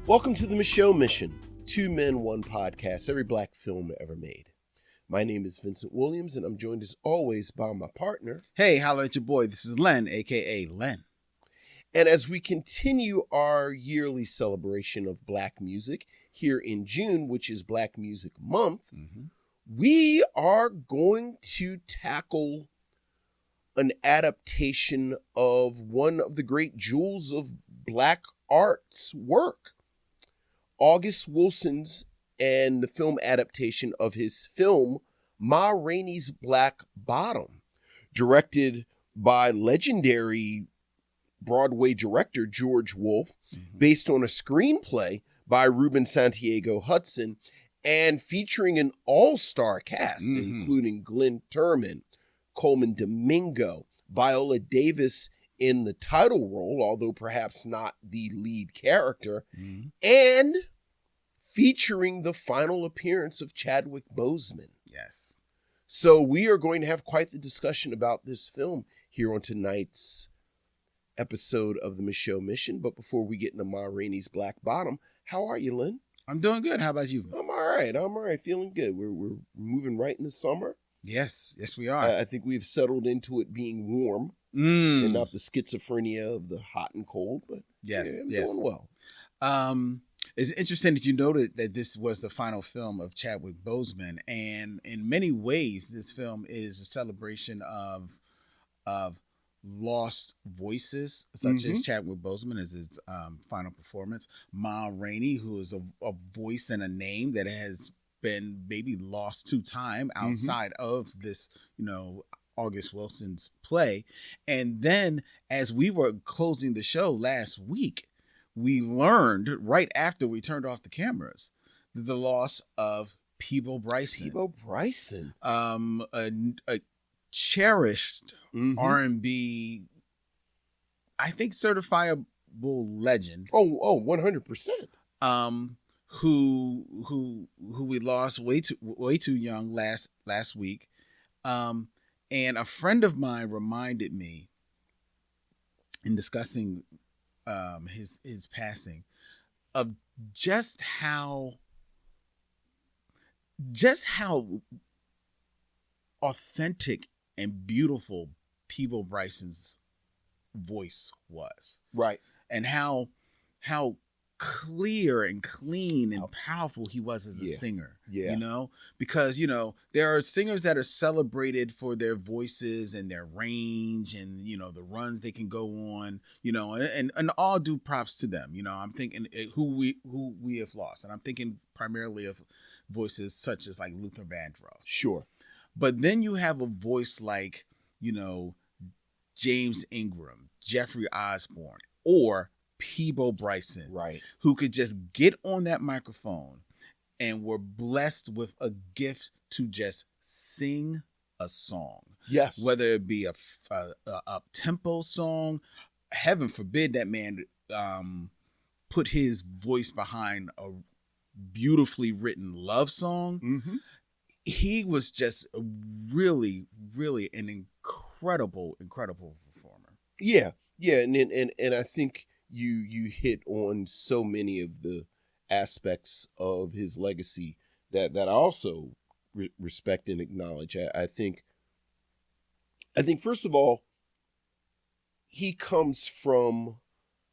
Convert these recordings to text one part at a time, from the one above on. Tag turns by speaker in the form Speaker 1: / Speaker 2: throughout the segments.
Speaker 1: Welcome to the Micheaux Mission, 2 men, 1 podcast, every black film ever made. My name is Vincent Williams, and I'm joined as always by my partner.
Speaker 2: Hey, holla at your boy. This is Len, a.k.a. Len.
Speaker 1: And as we continue our yearly celebration of black music here in June, which is Black Music Month, we are going to tackle an adaptation of one of the great jewels of black art's work. August Wilson's and the film adaptation of his film, Ma Rainey's Black Bottom, directed by legendary Broadway director George Wolfe, based on a screenplay by Ruben Santiago Hudson, and featuring an all-star cast, including Glenn Turman, Coleman Domingo, Viola Davis in the title role, although perhaps not the lead character, and featuring the final appearance of Chadwick Boseman.
Speaker 2: Yes.
Speaker 1: So we are going to have quite the discussion about this film here on tonight's episode of the Micheaux Mission. But before we get into Ma Rainey's Black Bottom, how are you, Lynn?
Speaker 2: I'm doing good. How about you?
Speaker 1: I'm all right. Feeling good. We're moving right into summer.
Speaker 2: Yes, we are.
Speaker 1: I think we've settled into it being warm and not the schizophrenia of the hot and cold. But
Speaker 2: yes,
Speaker 1: I'm doing well.
Speaker 2: It's interesting that you noted that this was the final film of Chadwick Boseman, and in many ways, this film is a celebration of lost voices, such as Chadwick Boseman as his final performance. Ma Rainey, who is a voice and a name that has been maybe lost to time outside of this, August Wilson's play. And then as we were closing the show last week, we learned right after we turned off the cameras the loss of Peabo Bryson.
Speaker 1: Peabo Bryson.
Speaker 2: A cherished R&B, I think certifiable legend.
Speaker 1: Oh, 100%.
Speaker 2: Who we lost way too young last week. And a friend of mine reminded me in discussing his passing of just how authentic and beautiful Peabo Bryson's voice was.
Speaker 1: Right.
Speaker 2: And how clear and clean and powerful he was as a singer. Yeah. Because, there are singers that are celebrated for their voices and their range and, the runs they can go on, and all due props to them. I'm thinking who we have lost. And I'm thinking primarily of voices such as like Luther Vandross.
Speaker 1: Sure.
Speaker 2: But then you have a voice like, James Ingram, Jeffrey Osborne, or Peabo Bryson,
Speaker 1: right,
Speaker 2: who could just get on that microphone and were blessed with a gift to just sing a song.
Speaker 1: Yes.
Speaker 2: Whether it be a up-tempo song, heaven forbid that man put his voice behind a beautifully written love song. He was just really, really an incredible performer. Yeah, and I think you hit on so many of the aspects of his legacy that I also respect and acknowledge. I think first of all, he comes from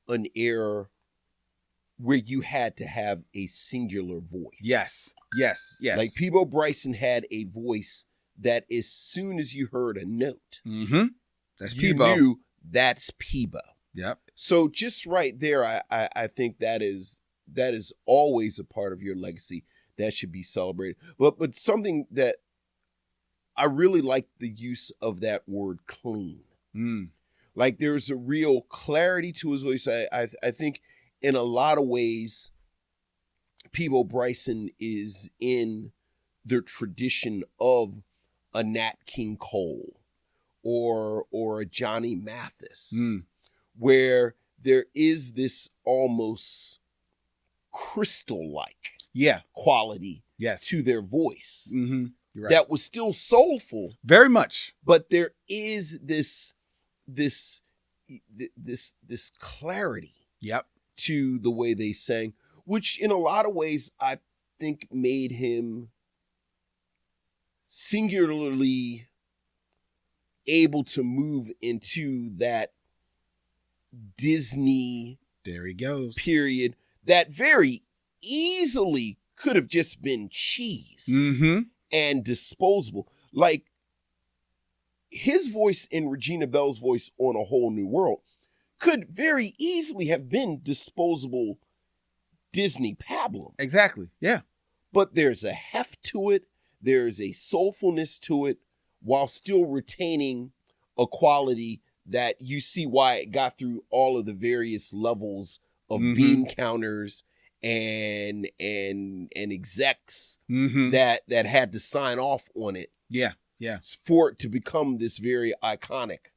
Speaker 2: an era where you had to have a singular voice. Yes.
Speaker 1: Like Peabo Bryson had a voice that as soon as you heard a note,
Speaker 2: that's
Speaker 1: you
Speaker 2: Peabo.
Speaker 1: knew that's Peabo.
Speaker 2: Yep.
Speaker 1: So just right there, I think that is always a part of your legacy that should be celebrated. But something that I really like the use of that word clean. Like there's a real clarity to his voice. I think in a lot of ways, Peabo Bryson is in the tradition of a Nat King Cole or a Johnny Mathis. Where there is this almost crystal-like quality to their voice.
Speaker 2: You're right.
Speaker 1: That was still soulful.
Speaker 2: Very much.
Speaker 1: But there is this clarity
Speaker 2: Yep.
Speaker 1: to the way they sang, which in a lot of ways I think made him singularly able to move into that Disney
Speaker 2: There he goes.
Speaker 1: period that very easily could have just been cheese and disposable. Like his voice and Regina Bell's voice on A Whole New World could very easily have been disposable Disney pablum.
Speaker 2: Exactly. Yeah.
Speaker 1: But there's a heft to it. There's a soulfulness to it while still retaining a quality that you see why it got through all of the various levels of bean counters and execs that had to sign off on it.
Speaker 2: Yeah. Yeah.
Speaker 1: For it to become this very iconic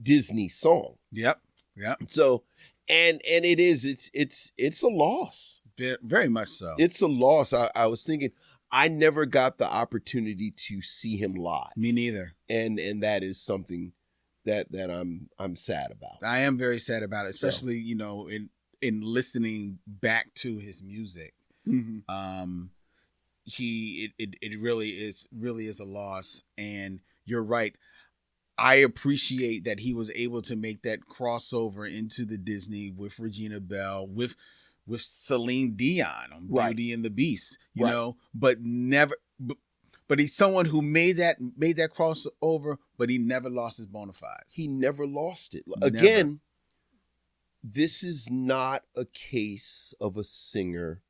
Speaker 1: Disney song.
Speaker 2: Yep. Yep.
Speaker 1: So, and it's a loss.
Speaker 2: Very much so.
Speaker 1: It's a loss. I was thinking, I never got the opportunity to see him live.
Speaker 2: Me neither.
Speaker 1: And that is something that I'm sad about.
Speaker 2: I am very sad about it, especially, in listening back to his music. It really is a loss. And you're right. I appreciate that he was able to make that crossover into the Disney with Regina Bell, with Celine Dion on Beauty and the Beast, you know, but he's someone who made that crossover, but he never lost his bona fides.
Speaker 1: He never lost it. Again, this is not a case of a singer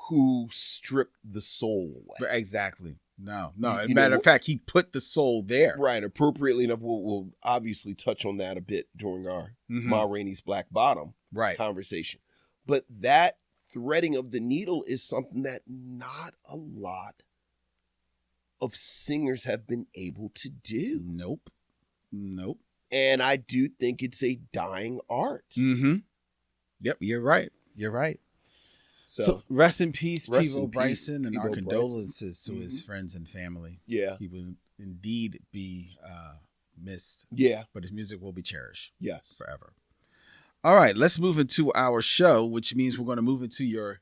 Speaker 1: who stripped the soul away.
Speaker 2: Exactly. No. As a matter of fact, he put the soul there.
Speaker 1: Right. Appropriately enough, we'll obviously touch on that a bit during our Ma Rainey's Black Bottom conversation. But that threading of the needle is something that not a lot of singers have been able to do.
Speaker 2: Nope.
Speaker 1: And I do think it's a dying art.
Speaker 2: Yep, you're right. So rest in peace, Peabo Bryson, and our condolences to his friends and family.
Speaker 1: Yeah.
Speaker 2: He will indeed be missed.
Speaker 1: Yeah.
Speaker 2: But his music will be cherished.
Speaker 1: Yes.
Speaker 2: Forever. All right, let's move into our show, which means we're going to move into your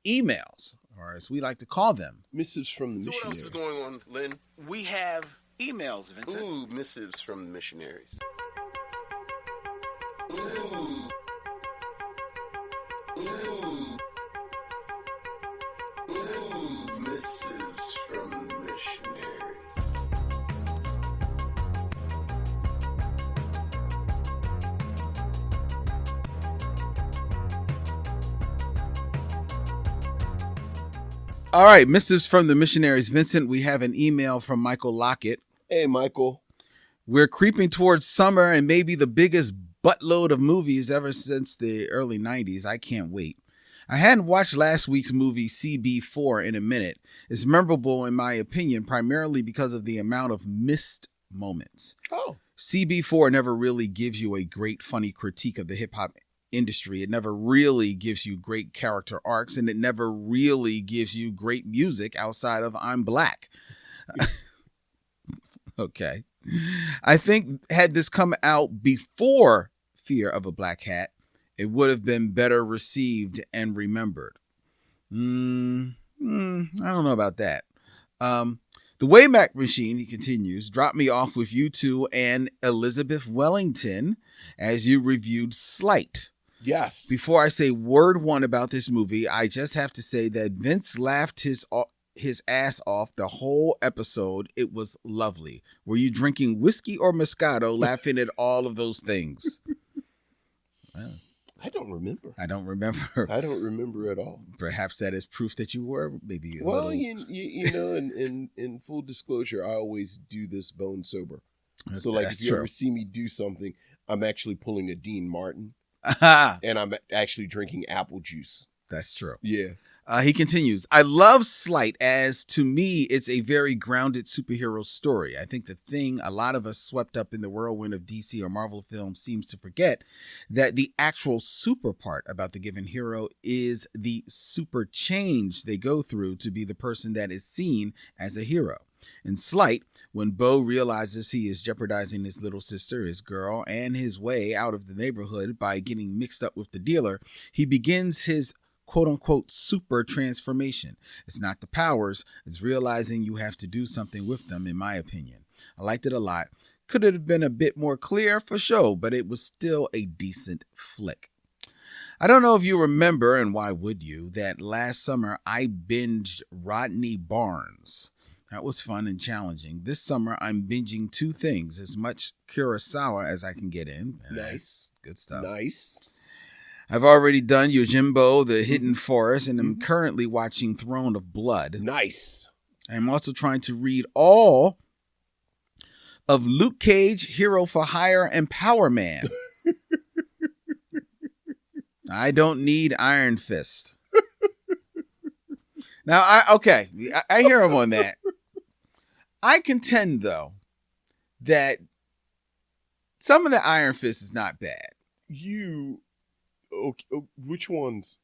Speaker 2: emails, or as we like to call them,
Speaker 1: missives from the missionaries.
Speaker 3: What else is going on, Lynn?
Speaker 2: We have emails, Vincent.
Speaker 3: Ooh, missives from the missionaries.
Speaker 1: Ooh. Missives from the missionaries.
Speaker 2: All right, missives from the missionaries. Vincent, we have an email from Michael Lockett.
Speaker 1: Hey, Michael.
Speaker 2: We're creeping towards summer and maybe the biggest buttload of movies ever since the early 90s. I can't wait. I hadn't watched last week's movie CB4 in a minute. It's memorable in my opinion, primarily because of the amount of missed moments.
Speaker 1: Oh.
Speaker 2: CB4 never really gives you a great funny critique of the hip hop industry. It never really gives you great character arcs, and it never really gives you great music outside of I'm Black. Okay. I think had this come out before Fear of a Black Hat, it would have been better received and remembered. I don't know about that. The Wayback Machine, he continues, dropped me off with you two and Elizabeth Wellington as you reviewed Slight.
Speaker 1: Yes.
Speaker 2: Before I say word one about this movie, I just have to say that Vince laughed his ass off the whole episode. It was lovely. Were you drinking whiskey or Moscato laughing at all of those things? Well,
Speaker 1: I don't remember.
Speaker 2: I don't remember
Speaker 1: at all.
Speaker 2: Perhaps that is proof that you were maybe a
Speaker 1: well,
Speaker 2: little...
Speaker 1: you know, in full disclosure, I always do this bone sober. So like,
Speaker 2: That's
Speaker 1: if you
Speaker 2: true.
Speaker 1: ever see me do something, I'm actually pulling a Dean Martin.
Speaker 2: Aha!
Speaker 1: And I'm actually drinking apple juice.
Speaker 2: That's true.
Speaker 1: Yeah.
Speaker 2: He continues, I love Slight as, to me, it's a very grounded superhero story. I think the thing a lot of us swept up in the whirlwind of DC or Marvel films seems to forget that the actual super part about the given hero is the super change they go through to be the person that is seen as a hero. In Slight, When Bo realizes he is jeopardizing his little sister, his girl, and his way out of the neighborhood by getting mixed up with the dealer, he begins his quote-unquote super transformation. It's not the powers, it's realizing you have to do something with them, in my opinion. I liked it a lot. Could it have been a bit more clear? For sure, but it was still a decent flick. I don't know if you remember, and why would you, that last summer I binged Rodney Barnes. That was fun and challenging. This summer, I'm binging 2 things, as much Kurosawa as I can get in.
Speaker 1: Nice.
Speaker 2: Good stuff.
Speaker 1: Nice.
Speaker 2: I've already done Yojimbo, The Hidden Forest, and I'm currently watching Throne of Blood.
Speaker 1: Nice.
Speaker 2: I'm also trying to read all of Luke Cage, Hero for Hire, and Power Man. I don't need Iron Fist. Now, I hear him on that. I contend, though, that some of the Iron Fist is not bad.
Speaker 1: Which ones?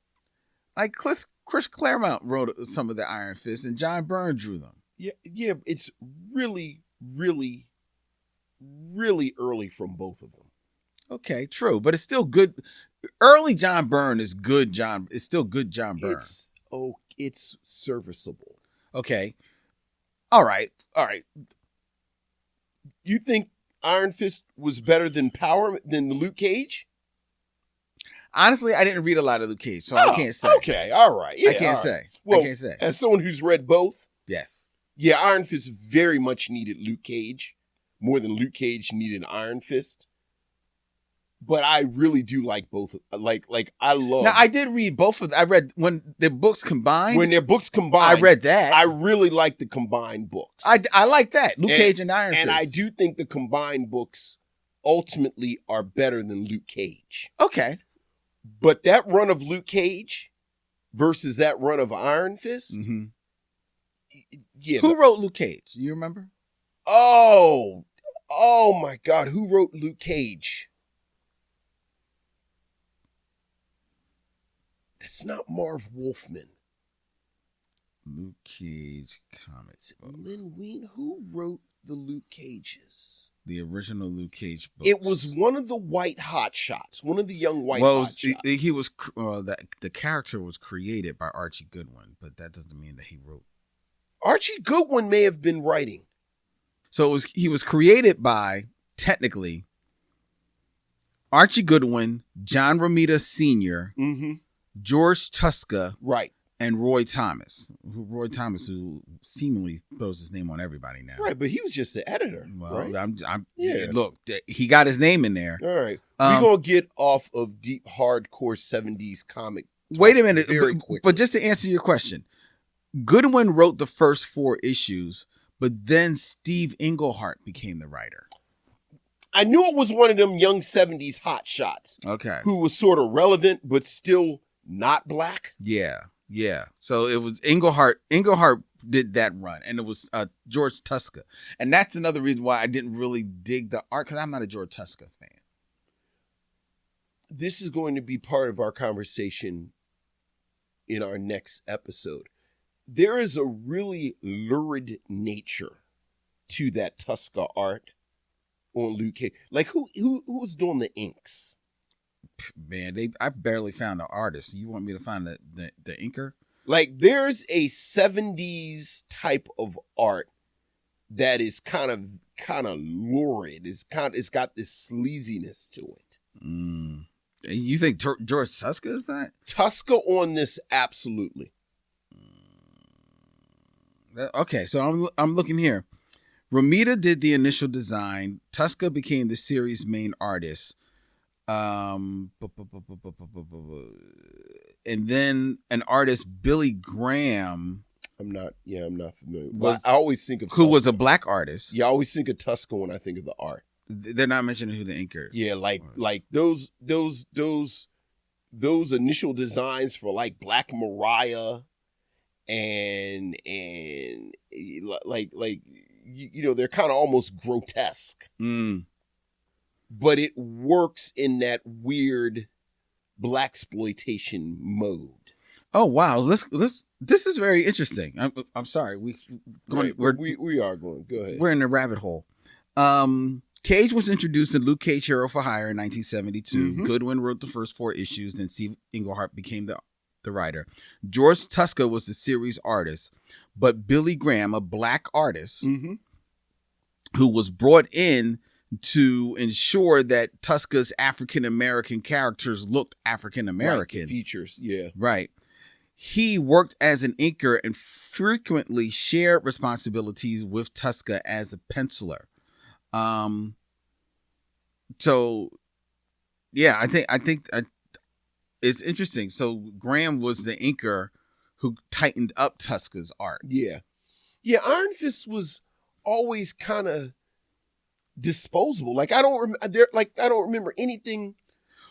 Speaker 2: Like Chris Claremont wrote some of the Iron Fist, and John Byrne drew them.
Speaker 1: Yeah, it's really, really, really early from both of them.
Speaker 2: Okay, true, but it's still good. Early John Byrne is good. It's still good John Byrne.
Speaker 1: It's serviceable.
Speaker 2: Okay. All right.
Speaker 1: You think Iron Fist was better than Luke Cage?
Speaker 2: Honestly, I didn't read a lot of Luke Cage, so I can't say.
Speaker 1: Okay, all right. Yeah,
Speaker 2: I can't say.
Speaker 1: Well,
Speaker 2: I can't say.
Speaker 1: As someone who's read both,
Speaker 2: Yes.
Speaker 1: Yeah, Iron Fist very much needed Luke Cage more than Luke Cage needed Iron Fist. But I really do like both. Like I love.
Speaker 2: Now, I did read both of them. I read when their books combined.
Speaker 1: When their books combined,
Speaker 2: I read that.
Speaker 1: I really like the combined books.
Speaker 2: I like that. Luke Cage and Iron Fist.
Speaker 1: And I do think the combined books ultimately are better than Luke Cage.
Speaker 2: Okay.
Speaker 1: But that run of Luke Cage versus that run of Iron Fist.
Speaker 2: Mm-hmm.
Speaker 1: Yeah.
Speaker 2: Who wrote Luke Cage? You remember?
Speaker 1: Oh my God. Who wrote Luke Cage? It's not Marv Wolfman.
Speaker 2: Luke Cage comics.
Speaker 1: Lynn Wein? Who wrote the Luke Cages?
Speaker 2: The original Luke Cage book.
Speaker 1: It was one of the white hotshots. One of the young white hotshots.
Speaker 2: He was the character was created by Archie Goodwin, but that doesn't mean that he wrote.
Speaker 1: Archie Goodwin may have been writing.
Speaker 2: So he was created by, technically, Archie Goodwin, John Romita Sr., George Tuska,
Speaker 1: right,
Speaker 2: and Roy Thomas. Who seemingly throws his name on everybody now.
Speaker 1: Right, but he was just the editor.
Speaker 2: Well,
Speaker 1: right?
Speaker 2: Look, he got his name in there.
Speaker 1: All right, we're gonna get off of deep, hardcore '70s comic.
Speaker 2: Wait a minute,
Speaker 1: very quickly.
Speaker 2: But just to answer your question, Goodwin wrote the first 4 issues, but then Steve Englehart became the writer.
Speaker 1: I knew it was one of them young '70s hotshots.
Speaker 2: Okay,
Speaker 1: who was sort of relevant but still not black.
Speaker 2: Yeah. So it was Englehart. Englehart did that run, and it was George Tuska, and that's another reason why I didn't really dig the art, because I'm not a George Tuska fan.
Speaker 1: This is going to be part of our conversation in our next episode. There is a really lurid nature to that Tuska art on Luke Cage. Like who's doing the inks?
Speaker 2: Man, I barely found an artist. You want me to find the inker?
Speaker 1: Like there's a 70s type of art that is kind of lurid. It's got this sleaziness to it.
Speaker 2: You think George Tuska is that?
Speaker 1: Tuska on this, absolutely.
Speaker 2: Okay, so I'm looking here. Romita did the initial design. Tuska became the series' main artist. And then an artist, Billy Graham.
Speaker 1: I'm not familiar. I always think of
Speaker 2: who
Speaker 1: Tuska.
Speaker 2: was a black artist.
Speaker 1: Yeah, I always think of Tuska when I think of the art.
Speaker 2: They're not mentioning who the inker.
Speaker 1: Yeah, like those initial designs for like Black Mariah and like you know, they're kind of almost grotesque. But it works in that weird blaxploitation mode.
Speaker 2: Oh wow, let's this is very interesting. I'm sorry. We
Speaker 1: are going. Go ahead.
Speaker 2: We're in the rabbit hole. Cage was introduced in Luke Cage Hero for Hire in 1972. Goodwin wrote the first 4 issues, then Steve Englehart became the writer. George Tuska was the series artist, but Billy Graham, a black artist, who was brought in to ensure that Tuska's African-American characters looked African-American.
Speaker 1: Right, the features, yeah.
Speaker 2: Right. He worked as an inker and frequently shared responsibilities with Tuska as the penciler. So yeah, I think it's interesting. So Graham was the inker who tightened up Tuska's art.
Speaker 1: Yeah. Yeah. Iron Fist was always kind of disposable. Like I don't remember anything.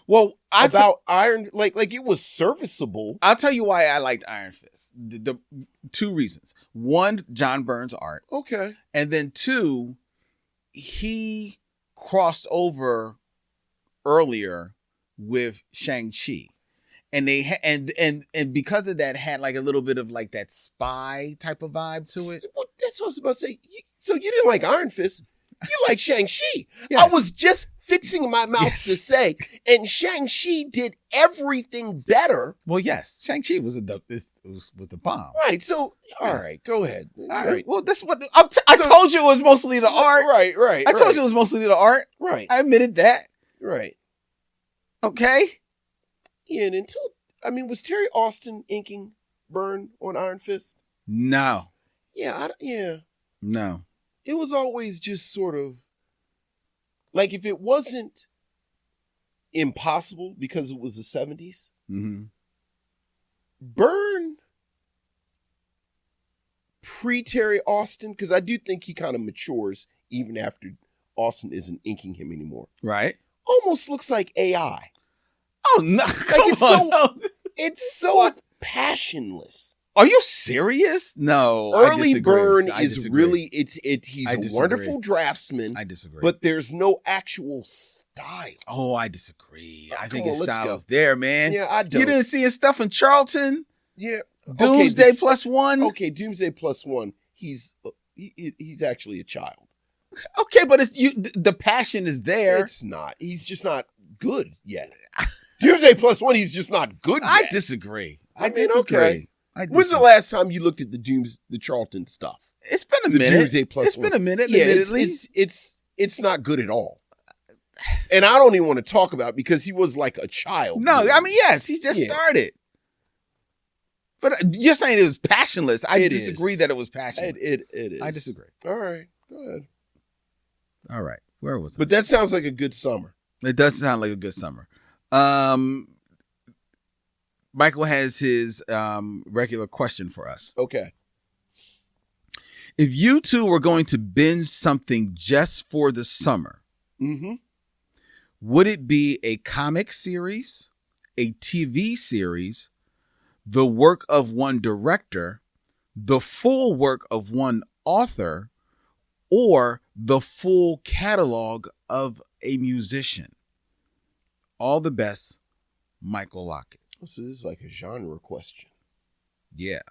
Speaker 2: Well,
Speaker 1: about Iron, like it was serviceable.
Speaker 2: I'll tell you why I liked Iron Fist. The 2 reasons. 1, John Byrne's art.
Speaker 1: Okay.
Speaker 2: And then 2, he crossed over earlier with Shang-Chi. And they and because of that had like a little bit of like that spy type of vibe to it.
Speaker 1: Well, that's what I was about to say. So you didn't like Iron Fist. You like Shang-Chi.
Speaker 2: Yes.
Speaker 1: I was just fixing my mouth to say, and Shang-Chi did everything better.
Speaker 2: Well, yes, Shang-Chi was the bomb.
Speaker 1: Right. So, all right, go ahead.
Speaker 2: All right. Well, that's what I told you it was mostly the art.
Speaker 1: Right.
Speaker 2: I told you it was mostly the art.
Speaker 1: Right.
Speaker 2: I admitted that.
Speaker 1: Right.
Speaker 2: Okay.
Speaker 1: Yeah, and was Terry Austin inking Byrne on Iron Fist?
Speaker 2: No.
Speaker 1: Yeah.
Speaker 2: No.
Speaker 1: It was always just sort of like if it wasn't impossible because it was the 70s, Byrne pre-Terry Austin, because I do think he kind of matures even after Austin isn't inking him anymore.
Speaker 2: Right.
Speaker 1: Almost looks like AI.
Speaker 2: Oh, no.
Speaker 1: It's so passionless.
Speaker 2: Are you serious? No.
Speaker 1: Early Byrne is really he's a wonderful draftsman.
Speaker 2: I disagree.
Speaker 1: But there's no actual style.
Speaker 2: Oh, I disagree. I think
Speaker 1: on,
Speaker 2: his style is there, man.
Speaker 1: Yeah, I don't.
Speaker 2: You didn't see his stuff in Charlton?
Speaker 1: Yeah.
Speaker 2: Doomsday +1?
Speaker 1: Okay, Doomsday +1. He's actually a child.
Speaker 2: Okay, but the passion is there.
Speaker 1: It's not. He's just not good yet. Doomsday +1, he's just not good yet.
Speaker 2: I disagree.
Speaker 1: Okay. When's the last time you looked at the Charlton stuff?
Speaker 2: It's been a minute.
Speaker 1: Doomsday +1.
Speaker 2: It's been a minute,
Speaker 1: yeah,
Speaker 2: admittedly.
Speaker 1: It's not good at all. And I don't even want to talk about it because he was like a child.
Speaker 2: No, yes, he just started. But you're saying it was passionless. I disagree that it was passionless.
Speaker 1: It is.
Speaker 2: I disagree.
Speaker 1: All right, go ahead.
Speaker 2: All right, where was it?
Speaker 1: But that sounds like a good summer.
Speaker 2: It does sound like a good summer. Michael has his regular question for us.
Speaker 1: Okay.
Speaker 2: If you two were going to binge something just for the summer, would it be a comic series, a TV series, the work of one director, the full work of one author, or the full catalog of a musician? All the best, Michael Lockett.
Speaker 1: So this is like a genre question.
Speaker 2: Yeah.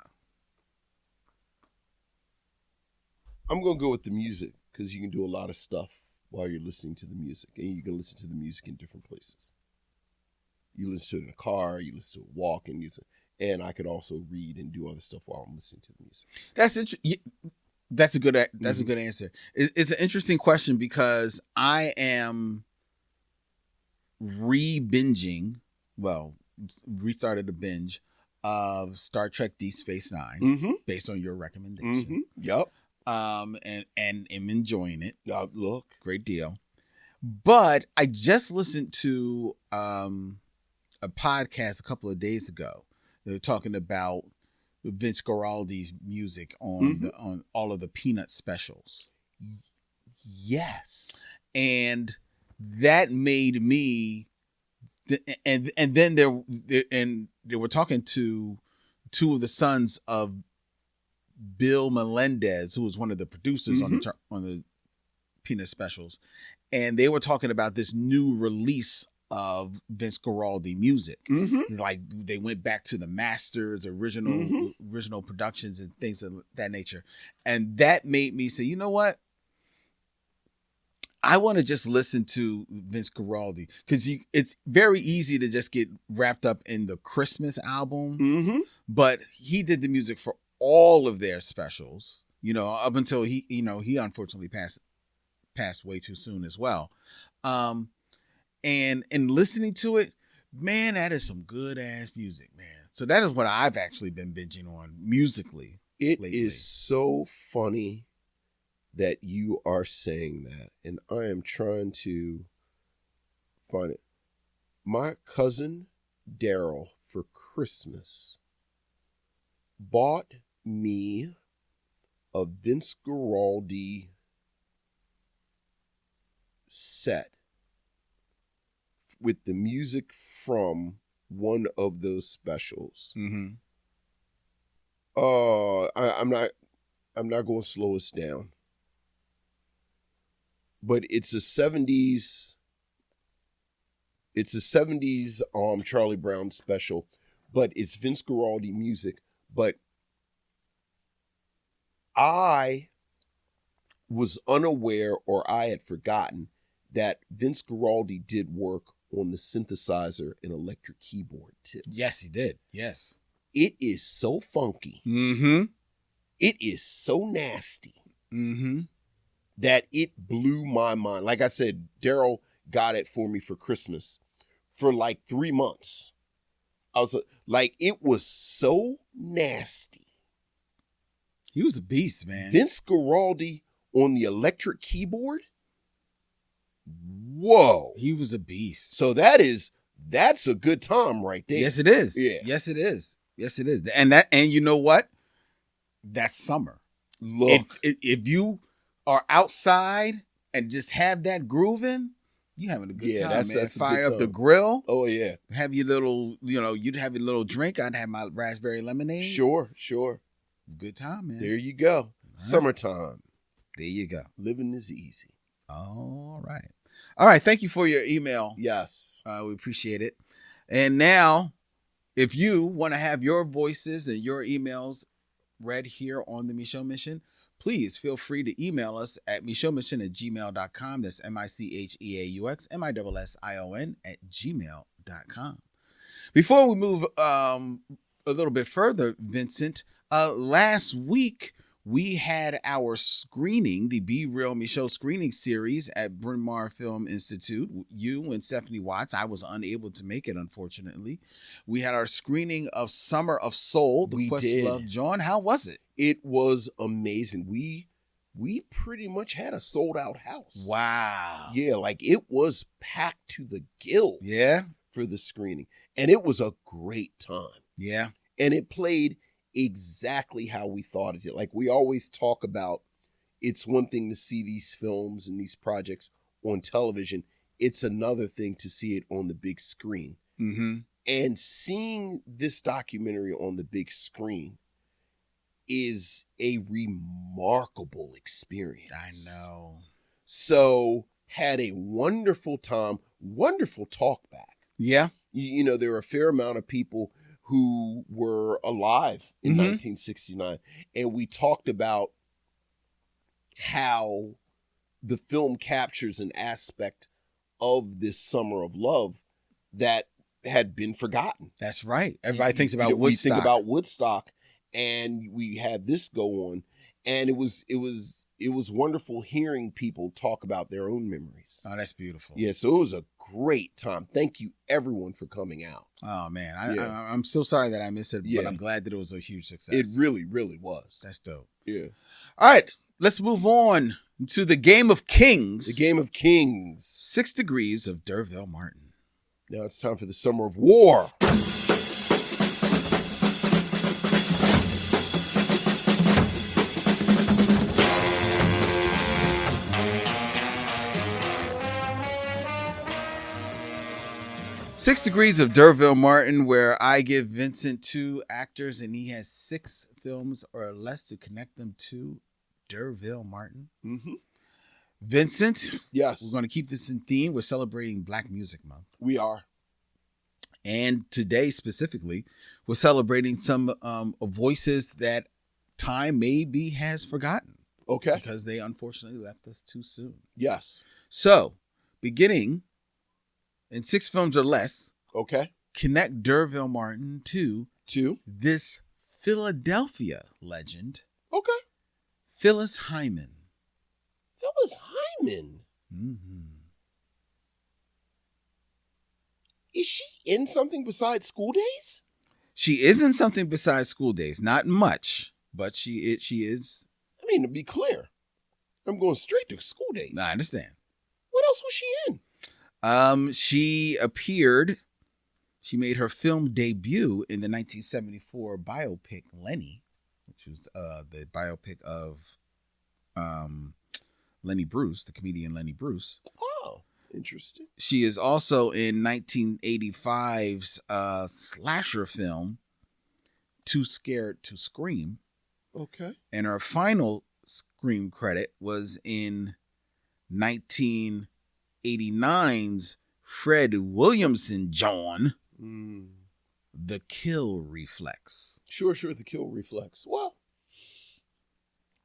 Speaker 1: I'm going to go with the music because you can do a lot of stuff while you're listening to the music. And you can listen to the music in different places. You listen to it in a car, you listen to it walking, and I could also read and do other stuff while I'm listening to the music.
Speaker 2: That's a good answer. It's an interesting question because I am restarted a binge of Star Trek Deep Space Nine based on your recommendation.
Speaker 1: Yep.
Speaker 2: And am enjoying it.
Speaker 1: Look,
Speaker 2: great deal. But I just listened to a podcast a couple of days ago. They were talking about Vince Guaraldi's music on all of the Peanut specials.
Speaker 1: Yes.
Speaker 2: And that made me, and then they were talking to 2 of the sons of Bill Melendez, who was one of the producers on the Peanut specials, and they were talking about this new release of Vince Guaraldi music.
Speaker 1: Mm-hmm.
Speaker 2: Like they went back to the masters, original productions and things of that nature. And that made me say, you know what? I want to just listen to Vince Guaraldi because it's very easy to just get wrapped up in the Christmas album.
Speaker 1: Mm-hmm.
Speaker 2: But he did the music for all of their specials, you know, up until he unfortunately passed way too soon as well. And listening to it, man, that is some good ass music, man. So that is what I've actually been binging on musically.
Speaker 1: It
Speaker 2: lately.
Speaker 1: is so funny that you are saying that, and I am trying to find it. My cousin Daryl for Christmas bought me a Vince Guaraldi set with the music from one of those specials.
Speaker 2: Mm-hmm.
Speaker 1: I'm not going to slow us down. But it's a 70s Charlie Brown special, but it's Vince Guaraldi music. But I was unaware, or I had forgotten, that Vince Guaraldi did work on the synthesizer and electric keyboard too.
Speaker 2: Yes, he did. Yes.
Speaker 1: It is so funky.
Speaker 2: Mm-hmm.
Speaker 1: It is so nasty.
Speaker 2: Mm-hmm.
Speaker 1: That it blew my mind. Like I said, Daryl got it for me for Christmas for like 3 months. I was like, it was so nasty.
Speaker 2: He was a beast, man.
Speaker 1: Vince Guaraldi on the electric keyboard. Whoa.
Speaker 2: He was a beast.
Speaker 1: So that's a good time right there.
Speaker 2: Yes, it is.
Speaker 1: Yeah.
Speaker 2: Yes, it is. Yes, it is. And you know what? That's summer.
Speaker 1: Look.
Speaker 2: If you are outside and just have that grooving, you having a good time, man.
Speaker 1: That's
Speaker 2: Fire up the grill.
Speaker 1: Oh yeah.
Speaker 2: Have your little, you'd have your little drink. I'd have my raspberry lemonade.
Speaker 1: Sure.
Speaker 2: Good time, man.
Speaker 1: There you go. Right. Summertime.
Speaker 2: There you go.
Speaker 1: Living is easy.
Speaker 2: All right. Thank you for your email.
Speaker 1: Yes.
Speaker 2: We appreciate it. And now, if you want to have your voices and your emails read here on the Micheaux Mission, please feel free to email us at micheauxmission@gmail.com. That's micheauxmission@gmail.com. Before we move a little bit further, Vincent, last week we had our screening, the Be Real Micheaux screening series at Bryn Mawr Film Institute. You and Stephanie Watts. I was unable to make it, unfortunately. We had our screening of Summer of Soul, The Quest of Love, John. How was it?
Speaker 1: It was amazing. We pretty much had a sold out house.
Speaker 2: Wow.
Speaker 1: Yeah, like it was packed to the gills.
Speaker 2: Yeah.
Speaker 1: For the screening. And it was a great time.
Speaker 2: Yeah.
Speaker 1: And it played exactly how we thought it did. Like we always talk about, it's one thing to see these films and these projects on television. It's another thing to see it on the big screen.
Speaker 2: Mm-hmm.
Speaker 1: And seeing this documentary on the big screen is a remarkable experience.
Speaker 2: I know.
Speaker 1: So had a wonderful time, wonderful talk back.
Speaker 2: Yeah.
Speaker 1: You know, there are a fair amount of people who were alive in 1969. And we talked about how the film captures an aspect of this summer of love that had been forgotten.
Speaker 2: That's right. Everybody thinks about Woodstock.
Speaker 1: We think about Woodstock, and we had this go on, and it was wonderful hearing people talk about their own memories.
Speaker 2: Oh, that's beautiful.
Speaker 1: Yeah, so it was a great time. Thank you, everyone, for coming out.
Speaker 2: Oh man, I'm so sorry that I missed it, but I'm glad that it was a huge success.
Speaker 1: It really, really was.
Speaker 2: That's dope.
Speaker 1: Yeah.
Speaker 2: All right, let's move on to the Game of Kings.
Speaker 1: The Game of Kings.
Speaker 2: 6 Degrees of D'Urville Martin.
Speaker 1: Now it's time for the Summer of War.
Speaker 2: Six Degrees of D'Urville Martin, where I give Vincent 2 actors and he has 6 films or less to connect them to D'Urville Martin.
Speaker 1: Mm-hmm.
Speaker 2: Vincent,
Speaker 1: Yes.
Speaker 2: we're going to keep this in theme. We're celebrating Black Music Month.
Speaker 1: We are.
Speaker 2: And today specifically, we're celebrating some voices that time maybe has forgotten.
Speaker 1: Okay.
Speaker 2: Because they unfortunately left us too soon.
Speaker 1: Yes.
Speaker 2: So, beginning in 6 films or less,
Speaker 1: Okay.
Speaker 2: connect D'Urville Martin to
Speaker 1: 2.
Speaker 2: this Philadelphia legend,
Speaker 1: Okay.
Speaker 2: Phyllis Hyman.
Speaker 1: Phyllis Hyman.
Speaker 2: Mm-hmm.
Speaker 1: Is she in something besides School Days?
Speaker 2: She is in something besides School Days. Not much, but she is.
Speaker 1: I mean, to be clear, I'm going straight to School Days.
Speaker 2: I understand.
Speaker 1: What else was she in?
Speaker 2: She appeared. She made her film debut in the 1974 biopic Lenny, which was the biopic of Lenny Bruce, the comedian Lenny Bruce.
Speaker 1: Oh, interesting.
Speaker 2: She is also in 1985's slasher film Too Scared to Scream.
Speaker 1: Okay.
Speaker 2: And her final screen credit was in 1989's Fred Williamson John, The Kill Reflex.
Speaker 1: Sure, the kill reflex. Well,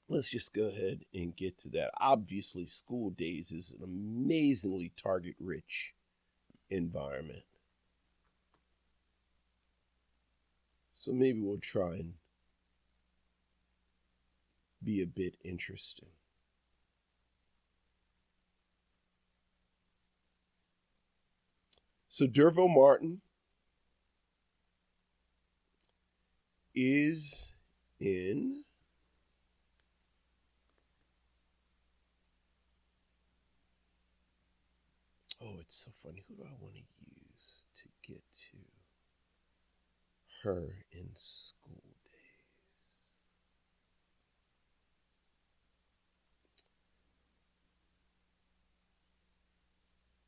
Speaker 1: let's just go ahead and get to that. Obviously, School Days is an amazingly target-rich environment. So maybe we'll try and be a bit interesting. So D'Urville Martin is in it's so funny. Who do I want to use to get to her in School Days?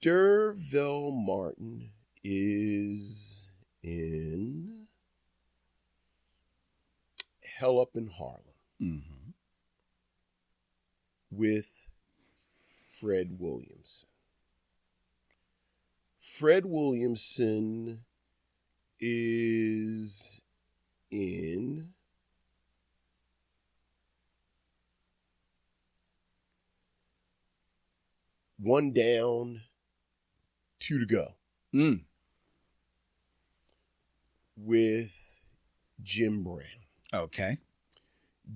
Speaker 1: D'Urville Martin is in Hell Up in Harlem with Fred Williamson. Fred Williamson is in One Down, Two to Go with Jim Brown.
Speaker 2: Okay.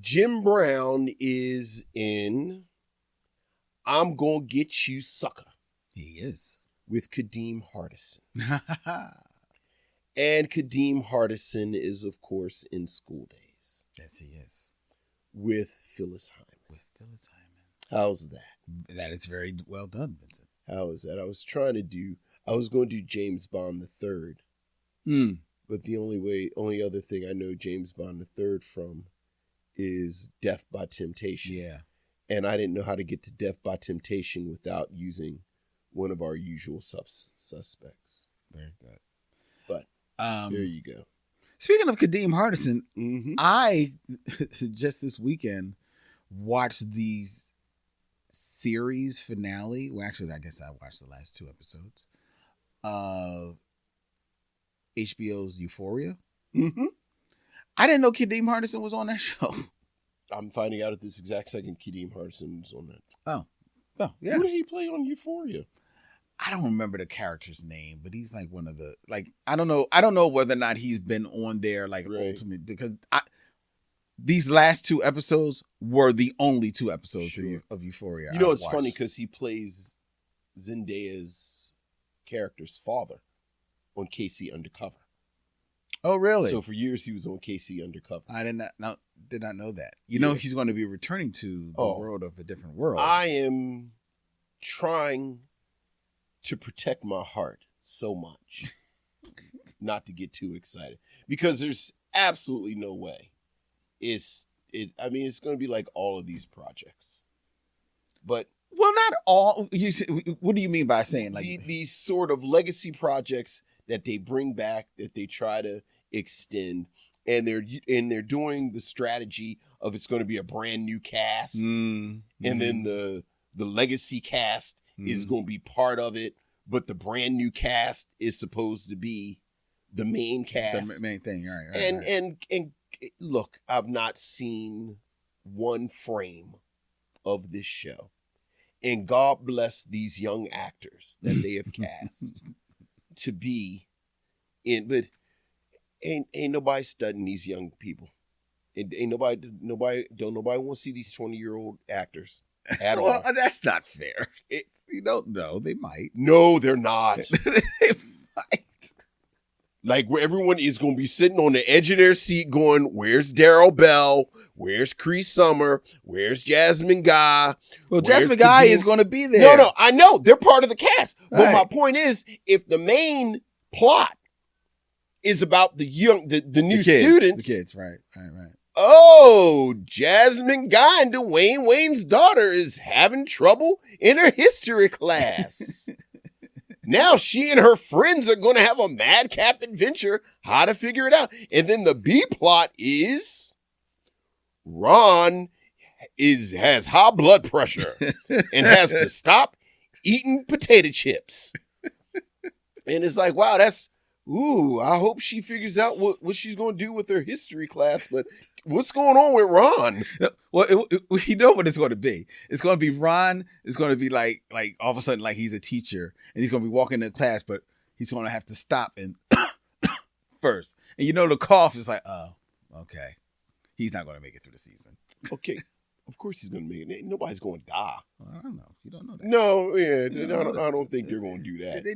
Speaker 1: Jim Brown is in I'm Gonna Get You Sucker.
Speaker 2: He is.
Speaker 1: With Kadeem Hardison. And Kadeem Hardison is, of course, in School Days.
Speaker 2: Yes, he is.
Speaker 1: With Phyllis Hyman.
Speaker 2: With Phyllis Hyman.
Speaker 1: How's that?
Speaker 2: That is very well done, Vincent.
Speaker 1: How is that? I was going to do James Bond III. But the only other thing I know James Bond III from is Death by Temptation.
Speaker 2: Yeah.
Speaker 1: And I didn't know how to get to Death by Temptation without using one of our usual suspects.
Speaker 2: Very good.
Speaker 1: But there you go.
Speaker 2: Speaking of Kadeem Hardison, I just this weekend watched the series finale. Well, actually, I guess I watched the last 2 episodes of HBO's Euphoria. I didn't know Kadeem Hardison was on that show.
Speaker 1: I'm finding out at this exact second Kadeem Hardison was on that.
Speaker 2: Oh, yeah.
Speaker 1: Who did he play on Euphoria?
Speaker 2: I don't remember the character's name, but he's like one of the I don't know whether or not he's been on there ultimate, because these last 2 episodes were the only 2 episodes of Euphoria.
Speaker 1: You know, it's funny because he plays Zendaya's character's father on KC Undercover.
Speaker 2: Oh, really?
Speaker 1: So for years he was on KC Undercover.
Speaker 2: I did not know that. You know, he's going to be returning to the world of A Diff'rent World.
Speaker 1: I am trying to protect my heart so much not to get too excited, because there's absolutely no way it's going to be like all of these projects. But
Speaker 2: well, not all. What do you mean by saying like
Speaker 1: these sort of legacy projects that they bring back, that they try to extend, and they're doing the strategy of it's going to be a brand new cast, and then the the legacy cast is going to be part of it, but the brand new cast is supposed to be the main cast.
Speaker 2: The main thing, right.
Speaker 1: And look, I've not seen one frame of this show. And God bless these young actors that they have cast to be in, but ain't nobody studying these young people. Ain't nobody want to see these 20-year-old actors at all.
Speaker 2: Well, that's not fair. You don't know. They might.
Speaker 1: No, they're not.
Speaker 2: They might.
Speaker 1: Like, where everyone is going to be sitting on the edge of their seat going, where's Daryl Bell? Where's Cree Summer? Where's Jasmine Guy?
Speaker 2: Well, Jasmine Guy is going to be there.
Speaker 1: No, I know. They're part of the cast. But
Speaker 2: Right.
Speaker 1: my point is, if the main plot is about the new students.
Speaker 2: The kids, right.
Speaker 1: Oh, Jasmine Guy and Dwayne Wayne's daughter is having trouble in her history class. Now she and her friends are going to have a madcap adventure how to figure it out. And then the B plot is Ron has high blood pressure and has to stop eating potato chips. And it's like, wow, I hope she figures out what she's going to do with her history class. But what's going on with Ron?
Speaker 2: Well, you know what it's going to be. It's going to be Ron. It's going to be like all of a sudden, like he's a teacher and he's going to be walking into class, but he's going to have to stop and first. And the cough is like, oh, okay. He's not going to make it through the season.
Speaker 1: Okay. Of course he's going to make it. Nobody's going to die.
Speaker 2: Well, I don't know. You don't know that.
Speaker 1: No, yeah. I don't think they're going to do that.
Speaker 2: They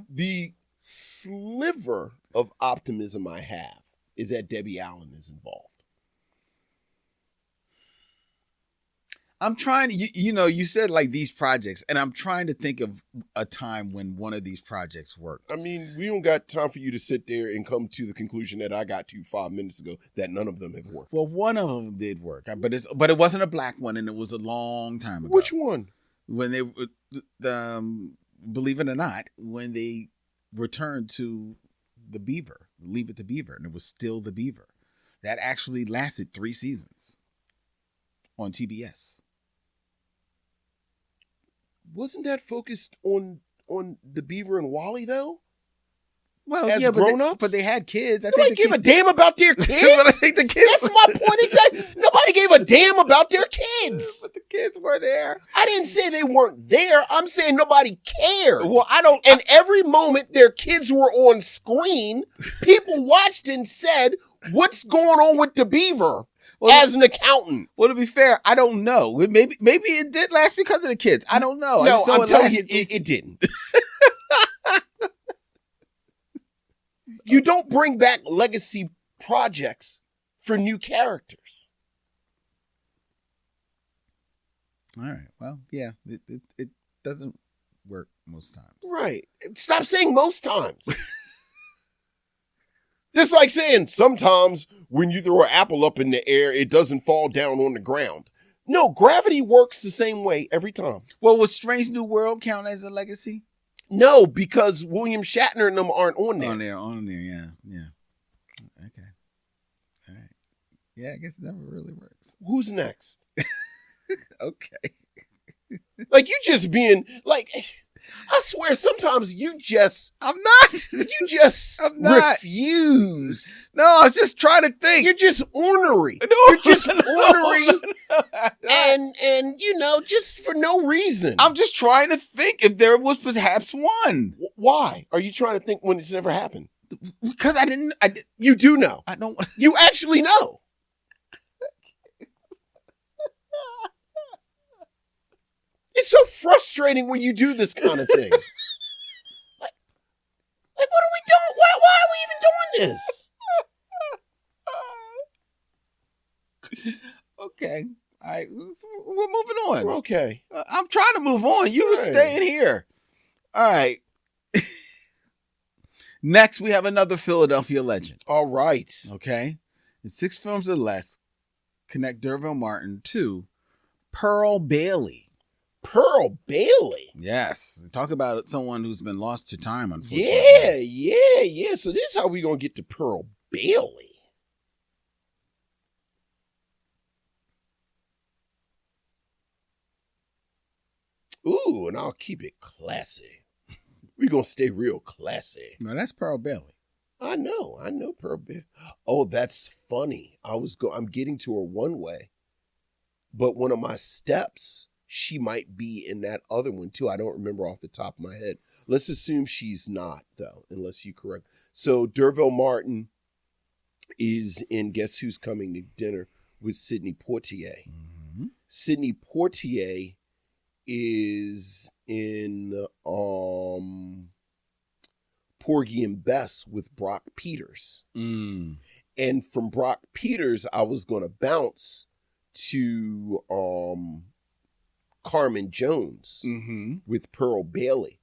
Speaker 1: The sliver of optimism I have is that Debbie Allen is involved.
Speaker 2: I'm trying to, you said like these projects, and I'm trying to think of a time when one of these projects worked.
Speaker 1: I mean, we don't got time for you to sit there and come to the conclusion that I got to 5 minutes ago that none of them have worked.
Speaker 2: Well, one of them did work, but it wasn't a black one, and it was a long time ago.
Speaker 1: Which one?
Speaker 2: When they, believe it or not, when they returned to the Beaver, Leave It to Beaver, and it was still the Beaver. That actually lasted 3 seasons on TBS.
Speaker 1: Wasn't that focused on the Beaver and Wally though?
Speaker 2: Well,
Speaker 1: as
Speaker 2: yeah,
Speaker 1: grown-ups?
Speaker 2: but they had kids.
Speaker 1: Nobody gave a damn about their kids.
Speaker 2: But I think the kids.
Speaker 1: That's my point exactly. Nobody gave a damn about their kids.
Speaker 2: But the kids were there.
Speaker 1: I didn't say they weren't there. I'm saying nobody cared.
Speaker 2: Well, I don't.
Speaker 1: And every moment their kids were on screen, people watched and said, "What's going on with the Beaver?" As an accountant.
Speaker 2: Well, to be fair, I don't know. Maybe it did last because of the kids. I don't know.
Speaker 1: No, I'm telling you, it didn't. You don't bring back legacy projects for new characters.
Speaker 2: All right. Well, yeah, it doesn't work most times.
Speaker 1: Right. Stop saying most times. Just like saying sometimes when you throw an apple up in the air, it doesn't fall down on the ground. No, gravity works the same way every time.
Speaker 2: Well, would Strange New World count as a legacy?
Speaker 1: No, because William Shatner and them aren't on there.
Speaker 2: On there, yeah. Okay. All right. Yeah, I guess it never really works.
Speaker 1: Who's next?
Speaker 2: Okay.
Speaker 1: Like, you just being, like, I swear sometimes you just...
Speaker 2: I'm not.
Speaker 1: You just refuse.
Speaker 2: No, I was just trying to think.
Speaker 1: You're just ornery.
Speaker 2: No,
Speaker 1: You're just ornery.
Speaker 2: No.
Speaker 1: And just for no reason.
Speaker 2: I'm just trying to think if there was perhaps one.
Speaker 1: Why? Are you trying to think when it's never happened?
Speaker 2: Because I didn't.
Speaker 1: You do know.
Speaker 2: I don't.
Speaker 1: You actually know. It's so frustrating when you do this kind of thing. Like, what are we doing? Why are we even doing this?
Speaker 2: Okay. All right. We're moving on.
Speaker 1: We're okay.
Speaker 2: I'm trying to move on. You were
Speaker 1: Right.
Speaker 2: staying here. All right. Next, we have another Philadelphia legend.
Speaker 1: All right.
Speaker 2: Okay. In 6 films or less, connect D'Urville Martin to Pearl Bailey.
Speaker 1: Pearl Bailey.
Speaker 2: Yes. Talk about someone who's been lost to time, unfortunately.
Speaker 1: Yeah. So this is how we gonna get to Pearl Bailey. Ooh, and I'll keep it classy. We're going to stay real classy.
Speaker 2: No, that's Pearl Bailey.
Speaker 1: I know Pearl Bailey. Oh, that's funny. I'm getting to her one way. But one of my steps, she might be in that other one too. I don't remember off the top of my head. Let's assume she's not, though, unless you correct. So Derville Martin is in Guess Who's Coming to Dinner with Sidney Poitier.
Speaker 2: Mm-hmm.
Speaker 1: Sidney Poitier is in Porgy and Bess with Brock Peters.
Speaker 2: Mm.
Speaker 1: And from Brock Peters, I was going to bounce to Carmen Jones with Pearl Bailey.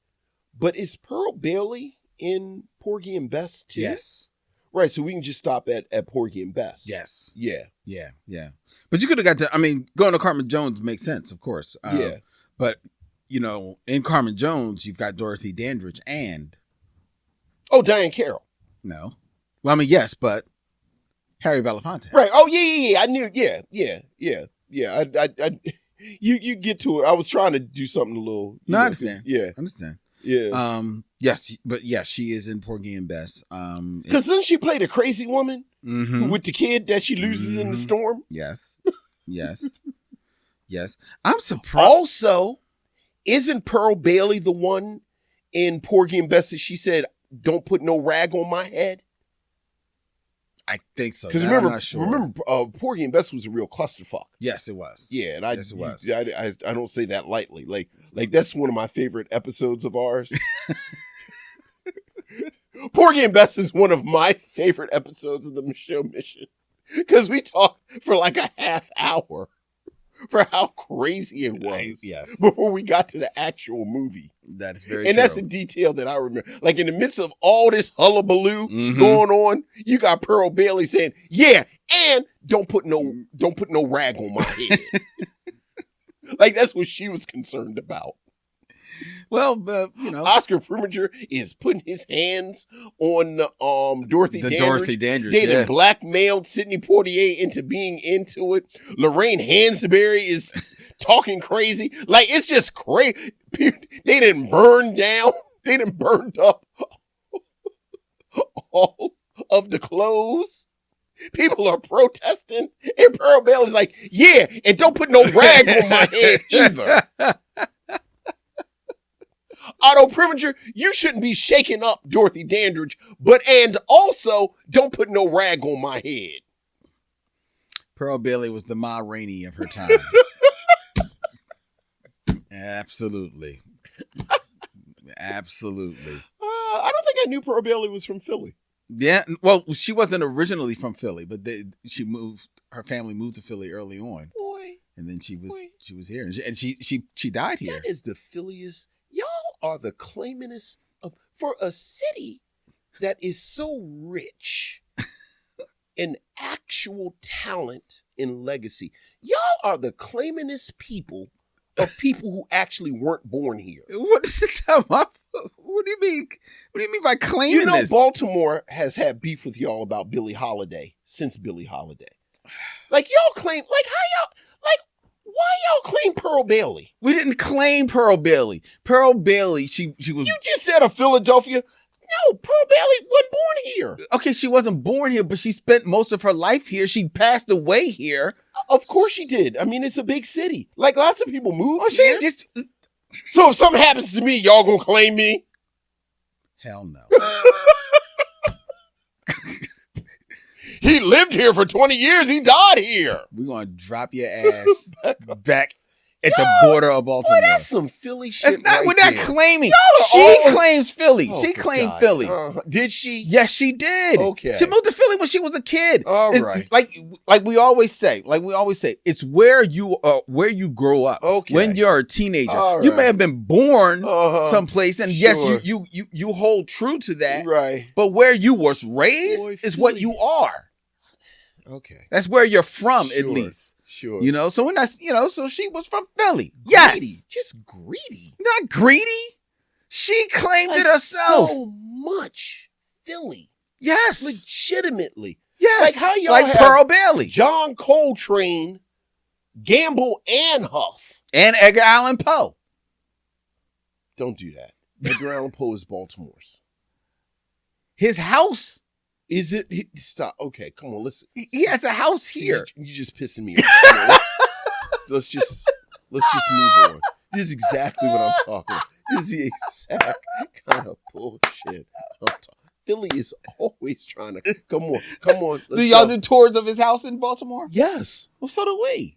Speaker 1: But is Pearl Bailey in Porgy and Bess too?
Speaker 2: Yes.
Speaker 1: Right, so we can just stop at Porgy and Bess.
Speaker 2: Yes.
Speaker 1: Yeah.
Speaker 2: Yeah. Yeah. But you could have got to, I mean, going to Carmen Jones makes sense, of course.
Speaker 1: Yeah.
Speaker 2: But, you know, in Carmen Jones, you've got Dorothy Dandridge and...
Speaker 1: Oh, Diane Carroll.
Speaker 2: No. Well, I mean, yes, but Harry Belafonte.
Speaker 1: Right. Oh, yeah. I knew. Yeah. You get to it. I was trying to do something a little.
Speaker 2: No, I understand.
Speaker 1: Yeah.
Speaker 2: I understand.
Speaker 1: Yeah.
Speaker 2: Yes, but yes, she is in Porgy and Bess.
Speaker 1: Because then she played a crazy woman with the kid that she loses in the storm.
Speaker 2: Yes. Yes. Yes. I'm surprised.
Speaker 1: Also, isn't Pearl Bailey the one in Porgy and Bess that she said, "Don't put no rag on my head"?
Speaker 2: I think so.
Speaker 1: Because remember, Porgy and Bess was a real clusterfuck.
Speaker 2: Yes, it was.
Speaker 1: Yeah, and
Speaker 2: yes, it was.
Speaker 1: I don't say that lightly. Like that's one of my favorite episodes of ours. Porgy and Bess is one of my favorite episodes of the Micheaux Mission because we talked for like a half hour for how crazy it was before we got to the actual movie.
Speaker 2: That is very
Speaker 1: and
Speaker 2: true.
Speaker 1: That's a detail that I remember. Like in the midst of all this hullabaloo going on, you got Pearl Bailey saying, "Yeah, and don't put no rag on my head." Like that's what she was concerned about.
Speaker 2: Well, you know,
Speaker 1: Oscar Preminger is putting his hands on Dorothy Dandridge. They done blackmailed Sidney Poitier into being into it. Lorraine Hansberry is talking crazy. Like it's just crazy. They didn't burn down. They didn't burned up all of the clothes. People are protesting, and Pearl Bailey's like, "Yeah, and don't put no rag on my head either." Otto Preminger, you shouldn't be shaking up Dorothy Dandridge, and also don't put no rag on my head.
Speaker 2: Pearl Bailey was the Ma Rainey of her time. Absolutely. Absolutely.
Speaker 1: I don't think I knew Pearl Bailey was from Philly.
Speaker 2: Yeah, well, she wasn't originally from Philly, but her family moved to Philly early on.
Speaker 1: Boy.
Speaker 2: And then she was here, and she died here.
Speaker 1: That is the Philliest. Y'all are the claimantest for a city that is so rich in actual talent and legacy. Y'all are the claimantest people of people who actually weren't born here.
Speaker 2: What is it about? What do you mean? What do you mean by claiming
Speaker 1: this? You know,
Speaker 2: this?
Speaker 1: Baltimore has had beef with y'all about Billie Holiday since Billie Holiday. Like y'all claim, like how y'all, like why y'all claim Pearl Bailey?
Speaker 2: We didn't claim Pearl Bailey. Pearl Bailey, she was.
Speaker 1: You just said of Philadelphia. No, Pearl Bailey wasn't born here.
Speaker 2: Okay, she wasn't born here, but she spent most of her life here. She passed away here.
Speaker 1: Of course she did. I mean, it's a big city. Like lots of people move.
Speaker 2: Oh,
Speaker 1: here. So if something happens to me, y'all gonna claim me?
Speaker 2: Hell no.
Speaker 1: He lived here for 20 years. He died here.
Speaker 2: We're gonna drop your ass back at the border of Baltimore.
Speaker 1: Boy, that's some Philly shit.
Speaker 2: That's not.
Speaker 1: Right
Speaker 2: we're not
Speaker 1: there.
Speaker 2: claiming. She claims Philly.
Speaker 1: Oh,
Speaker 2: she claimed Philly.
Speaker 1: Did she?
Speaker 2: Yes, she did.
Speaker 1: Okay.
Speaker 2: She moved to Philly when she was a kid.
Speaker 1: All right.
Speaker 2: Like we always say. It's where you grow up.
Speaker 1: Okay.
Speaker 2: When you're a teenager,
Speaker 1: all right.
Speaker 2: You may have been born someplace, and
Speaker 1: sure.
Speaker 2: yes, you hold true to that.
Speaker 1: Right.
Speaker 2: But where you was raised is
Speaker 1: Philly.
Speaker 2: what you are.
Speaker 1: Okay.
Speaker 2: That's where you're from, at least.
Speaker 1: Sure.
Speaker 2: You know, so when that's, so she was from Philly.
Speaker 1: Greedy.
Speaker 2: Yes.
Speaker 1: Just greedy.
Speaker 2: Not greedy. She claimed it herself.
Speaker 1: So much Philly.
Speaker 2: Yes.
Speaker 1: Legitimately.
Speaker 2: Yes.
Speaker 1: Like how y'all
Speaker 2: like
Speaker 1: have
Speaker 2: Pearl Bailey.
Speaker 1: John Coltrane, Gamble, and Huff.
Speaker 2: And Edgar Allan Poe.
Speaker 1: Don't do that. Edgar Allan Poe is Baltimore's.
Speaker 2: His house.
Speaker 1: Is it? Stop. Okay, come on. Listen.
Speaker 2: He has a house
Speaker 1: See,
Speaker 2: here.
Speaker 1: you're just pissing me off. Come on, let's just move on. This is exactly what I'm talking about. This is the exact kind of bullshit I'm talking. Philly is always trying to come on.
Speaker 2: Do y'all do tours of his house in Baltimore?
Speaker 1: Yes.
Speaker 2: Well, so do we.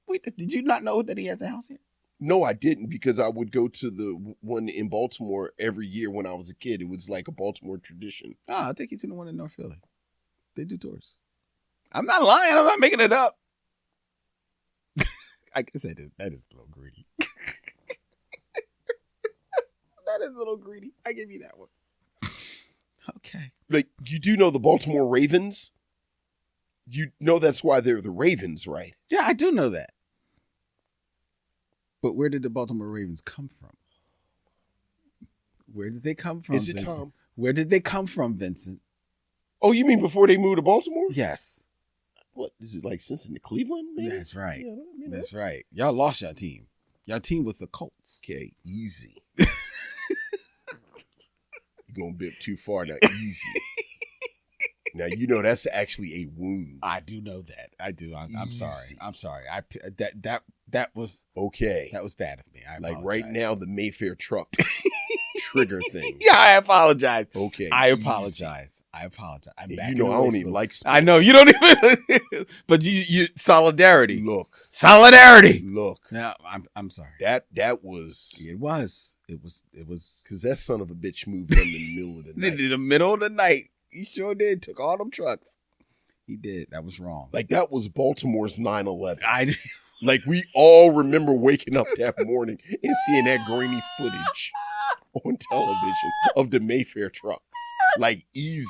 Speaker 2: Wait, did you not know that he has a house here?
Speaker 1: No, I didn't, because I would go to the one in Baltimore every year when I was a kid. It was like a Baltimore tradition.
Speaker 2: I'll take you to the one in North Philly. They do tours. I'm not lying. I'm not making it up. I guess that is a little greedy. That is a little greedy. I give you that one. Okay.
Speaker 1: Like, you do know the Baltimore Ravens? You know that's why they're the Ravens, right?
Speaker 2: Yeah, I do know that. But where did the Baltimore Ravens come from? Where did they come from,
Speaker 1: Is it
Speaker 2: Vincent?
Speaker 1: Tom?
Speaker 2: Where did they come from, Vincent?
Speaker 1: Oh, you mean before they moved to Baltimore?
Speaker 2: Yes.
Speaker 1: What, is it like Cincinnati, Cleveland? Maybe?
Speaker 2: That's right.
Speaker 1: Yeah,
Speaker 2: That's right. Y'all lost your team. Your team was the Colts.
Speaker 1: Okay, easy. You're going a bit too far now. Easy. Now, you know that's actually a wound.
Speaker 2: I do know that. I do. I'm sorry.
Speaker 1: Easy.
Speaker 2: I'm sorry. That was
Speaker 1: Okay.
Speaker 2: That was bad of me. I
Speaker 1: like
Speaker 2: apologize.
Speaker 1: right now, the Mayfair truck trigger thing.
Speaker 2: Yeah, I apologize.
Speaker 1: Okay.
Speaker 2: I
Speaker 1: easy.
Speaker 2: apologize. I'm
Speaker 1: Yeah,
Speaker 2: back.
Speaker 1: you know, I don't even like sports.
Speaker 2: I know you don't even. But you solidarity.
Speaker 1: Look.
Speaker 2: Solidarity.
Speaker 1: Look.
Speaker 2: No, I'm sorry.
Speaker 1: That was.
Speaker 2: It was.
Speaker 1: Because that son of a bitch moved in the middle of the night.
Speaker 2: In the middle of the night. He sure did. Took all them trucks. He did. That was wrong.
Speaker 1: Like, that was Baltimore's 9/11.
Speaker 2: I
Speaker 1: Like, we all remember waking up that morning and seeing that grainy footage on television of the Mayfair trucks. Like, easy.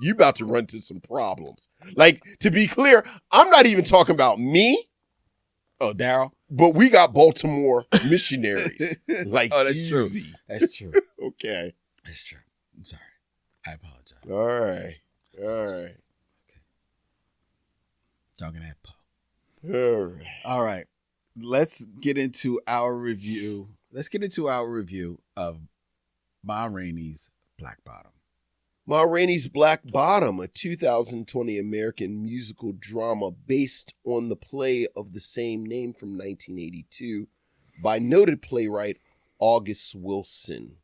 Speaker 1: You about to run into some problems. Like, to be clear, I'm not even talking about me.
Speaker 2: Oh, Daryl?
Speaker 1: But we got Baltimore missionaries. Like,
Speaker 2: oh, that's
Speaker 1: easy.
Speaker 2: true. That's true.
Speaker 1: Okay.
Speaker 2: That's true. I'm sorry. I apologize.
Speaker 1: All right.
Speaker 2: Okay. Talking that Poe.
Speaker 1: All right.
Speaker 2: All right. Let's get into our review. Of Ma Rainey's Black Bottom.
Speaker 1: Ma Rainey's Black Bottom, a 2020 American musical drama based on the play of the same name from 1982 by noted playwright August Wilson.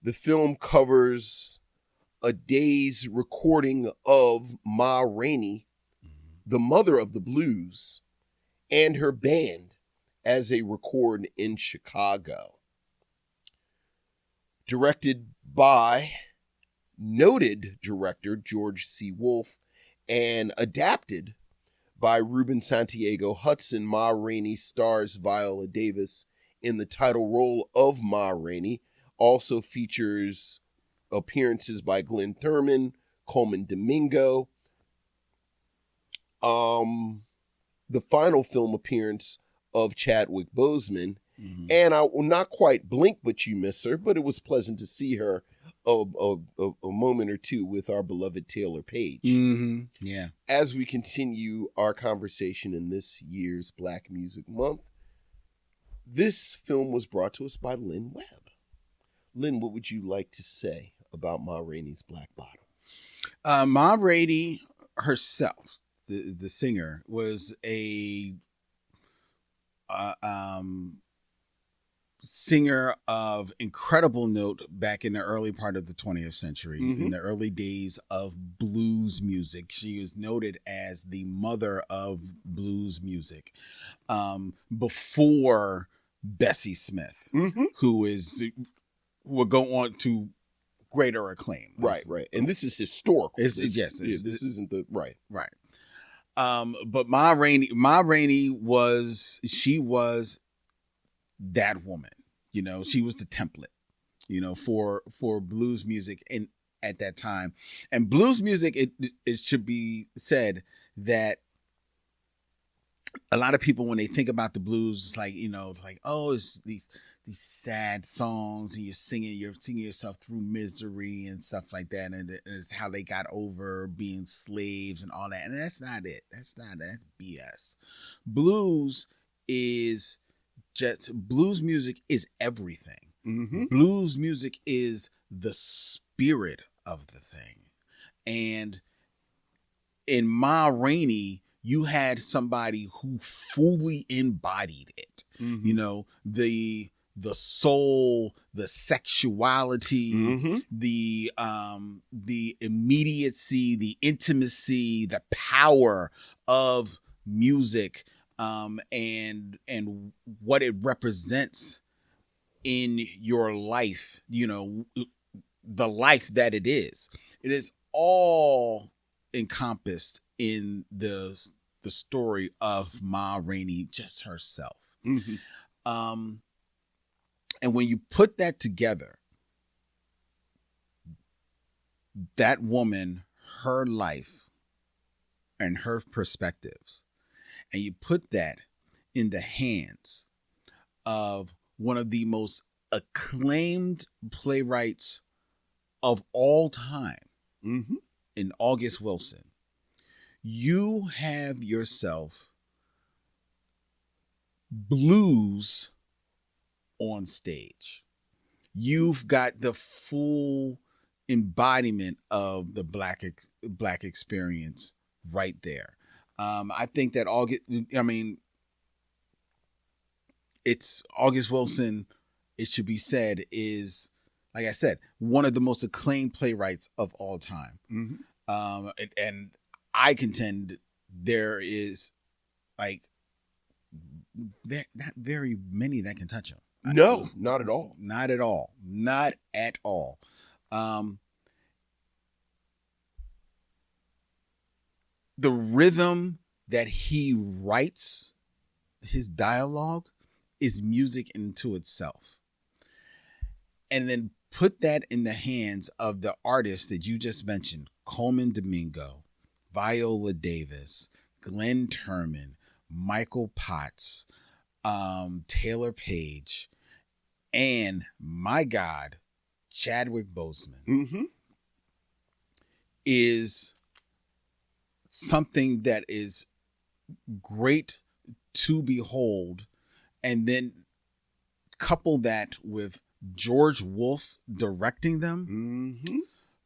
Speaker 1: The film covers a day's recording of Ma Rainey, the mother of the blues, and her band as they record in Chicago. Directed by noted director George C. Wolfe and adapted by Ruben Santiago Hudson, Ma Rainey stars Viola Davis in the title role of Ma Rainey. Also features appearances by Glenn Thurman, Coleman Domingo. The final film appearance of Chadwick Boseman. Mm-hmm. And I will not quite blink but you miss her, but it was pleasant to see her a moment or two with our beloved Taylor Page.
Speaker 2: Mm-hmm. Yeah.
Speaker 1: As we continue our conversation in this year's Black Music Month, this film was brought to us by Lynn Webb. Lynn, what would you like to say about Ma Rainey's Black Bottom?
Speaker 2: Ma Rainey herself, the singer, was a singer of incredible note back in the early part of the 20th century, in the early days of blues music. She is noted as the mother of blues music, before Bessie Smith, who will go on to greater acclaim.
Speaker 1: Right. And this is historical.
Speaker 2: This
Speaker 1: isn't the right.
Speaker 2: But Ma Rainey was that woman. You know, she was the template, you know, for blues music at that time. And blues music, it should be said that a lot of people, when they think about the blues, it's like, you know, it's like, oh, it's these sad songs and you're singing yourself through misery and stuff like that. And it's how they got over being slaves and all that. And that's not it. That's BS. Blues is blues music is everything.
Speaker 1: Mm-hmm.
Speaker 2: Blues music is the spirit of the thing. And in Ma Rainey, you had somebody who fully embodied it.
Speaker 1: Mm-hmm.
Speaker 2: You know, the soul, the sexuality,
Speaker 1: Mm-hmm.
Speaker 2: the immediacy, the intimacy, the power of music, and what it represents in your life, you know, the life that it is. It is all encompassed in the story of Ma Rainey, just herself.
Speaker 1: Mm-hmm.
Speaker 2: And when you put that together, that woman, her life and her perspectives, and you put that in the hands of one of the most acclaimed playwrights of all time,
Speaker 1: Mm-hmm.
Speaker 2: in August Wilson, you have yourself blues on stage. You've got the full embodiment of the black experience right there. I think that it's August Wilson, it should be said, is, like I said, one of the most acclaimed playwrights of all time.
Speaker 1: Mm-hmm.
Speaker 2: And I contend there is like not very many that can touch him.
Speaker 1: No, not at all.
Speaker 2: Not at all. Not at all. The rhythm that he writes, his dialogue, is music into itself. And then put that in the hands of the artists that you just mentioned, Coleman Domingo, Viola Davis, Glenn Turman, Michael Potts, Taylor Page, and my God, Chadwick Boseman,
Speaker 1: Mm-hmm.
Speaker 2: is something that is great to behold. And then couple that with George Wolfe directing them.
Speaker 1: Mm-hmm.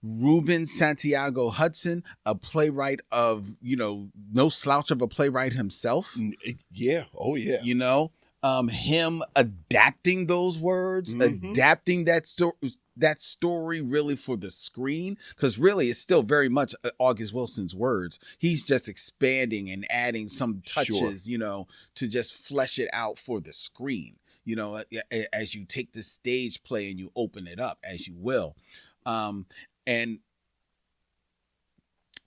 Speaker 2: Ruben Santiago Hudson, a playwright of, no slouch of a playwright himself.
Speaker 1: Yeah. Oh, yeah.
Speaker 2: Him adapting those words,
Speaker 1: Mm-hmm.
Speaker 2: adapting that story really for the screen, because really it's still very much August Wilson's words. He's just expanding and adding some touches,
Speaker 1: Sure.
Speaker 2: To just flesh it out for the screen. As you take the stage play and you open it up, as you will. And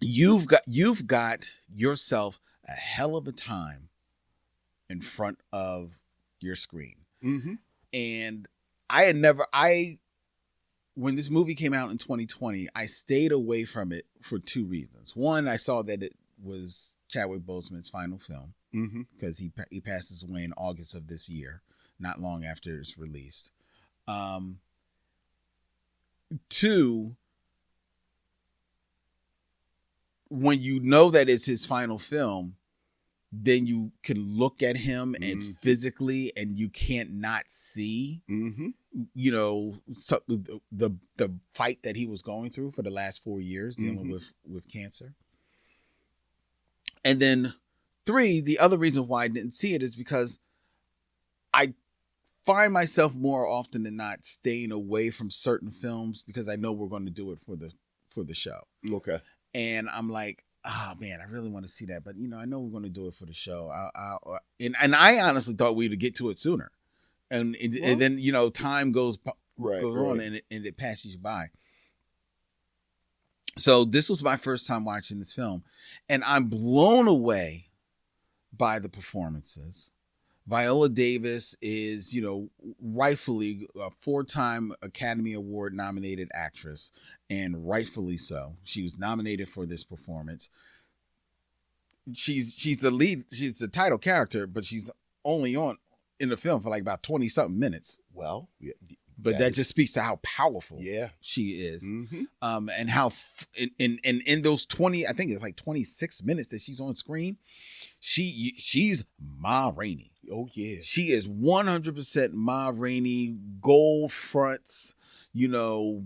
Speaker 2: you've got yourself a hell of a time in front of your screen.
Speaker 1: Mm-hmm.
Speaker 2: And when this movie came out in 2020, I stayed away from it for two reasons. One, I saw that it was Chadwick Boseman's final film,
Speaker 1: Mm-hmm.
Speaker 2: because he passes away in August of this year, not long after it's released. Two, when you know that it's his final film, then you can look at him and physically, and you can't not see,
Speaker 1: Mm-hmm.
Speaker 2: the fight that he was going through for the last 4 years dealing with cancer. And then three, the other reason why I didn't see it is because I find myself more often than not staying away from certain films because I know we're going to do it for the show.
Speaker 1: Okay.
Speaker 2: And I'm like, oh man, I really want to see that, but I know we're going to do it for the show. And I honestly thought we'd get to it sooner, and then time goes on and it passes you by. So this was my first time watching this film, and I'm blown away by the performances. Viola Davis is, rightfully a 4-time Academy Award nominated actress, and rightfully so. She was nominated for this performance. She's the lead, she's the title character, but she's only in the film for like about 20 something minutes.
Speaker 1: Well,
Speaker 2: But that just speaks to how powerful she is. And how in those 20, I think it's like 26 minutes that she's on screen, she's Ma Rainey.
Speaker 1: Oh yeah.
Speaker 2: She is 100% Ma Rainey, gold fronts, you know,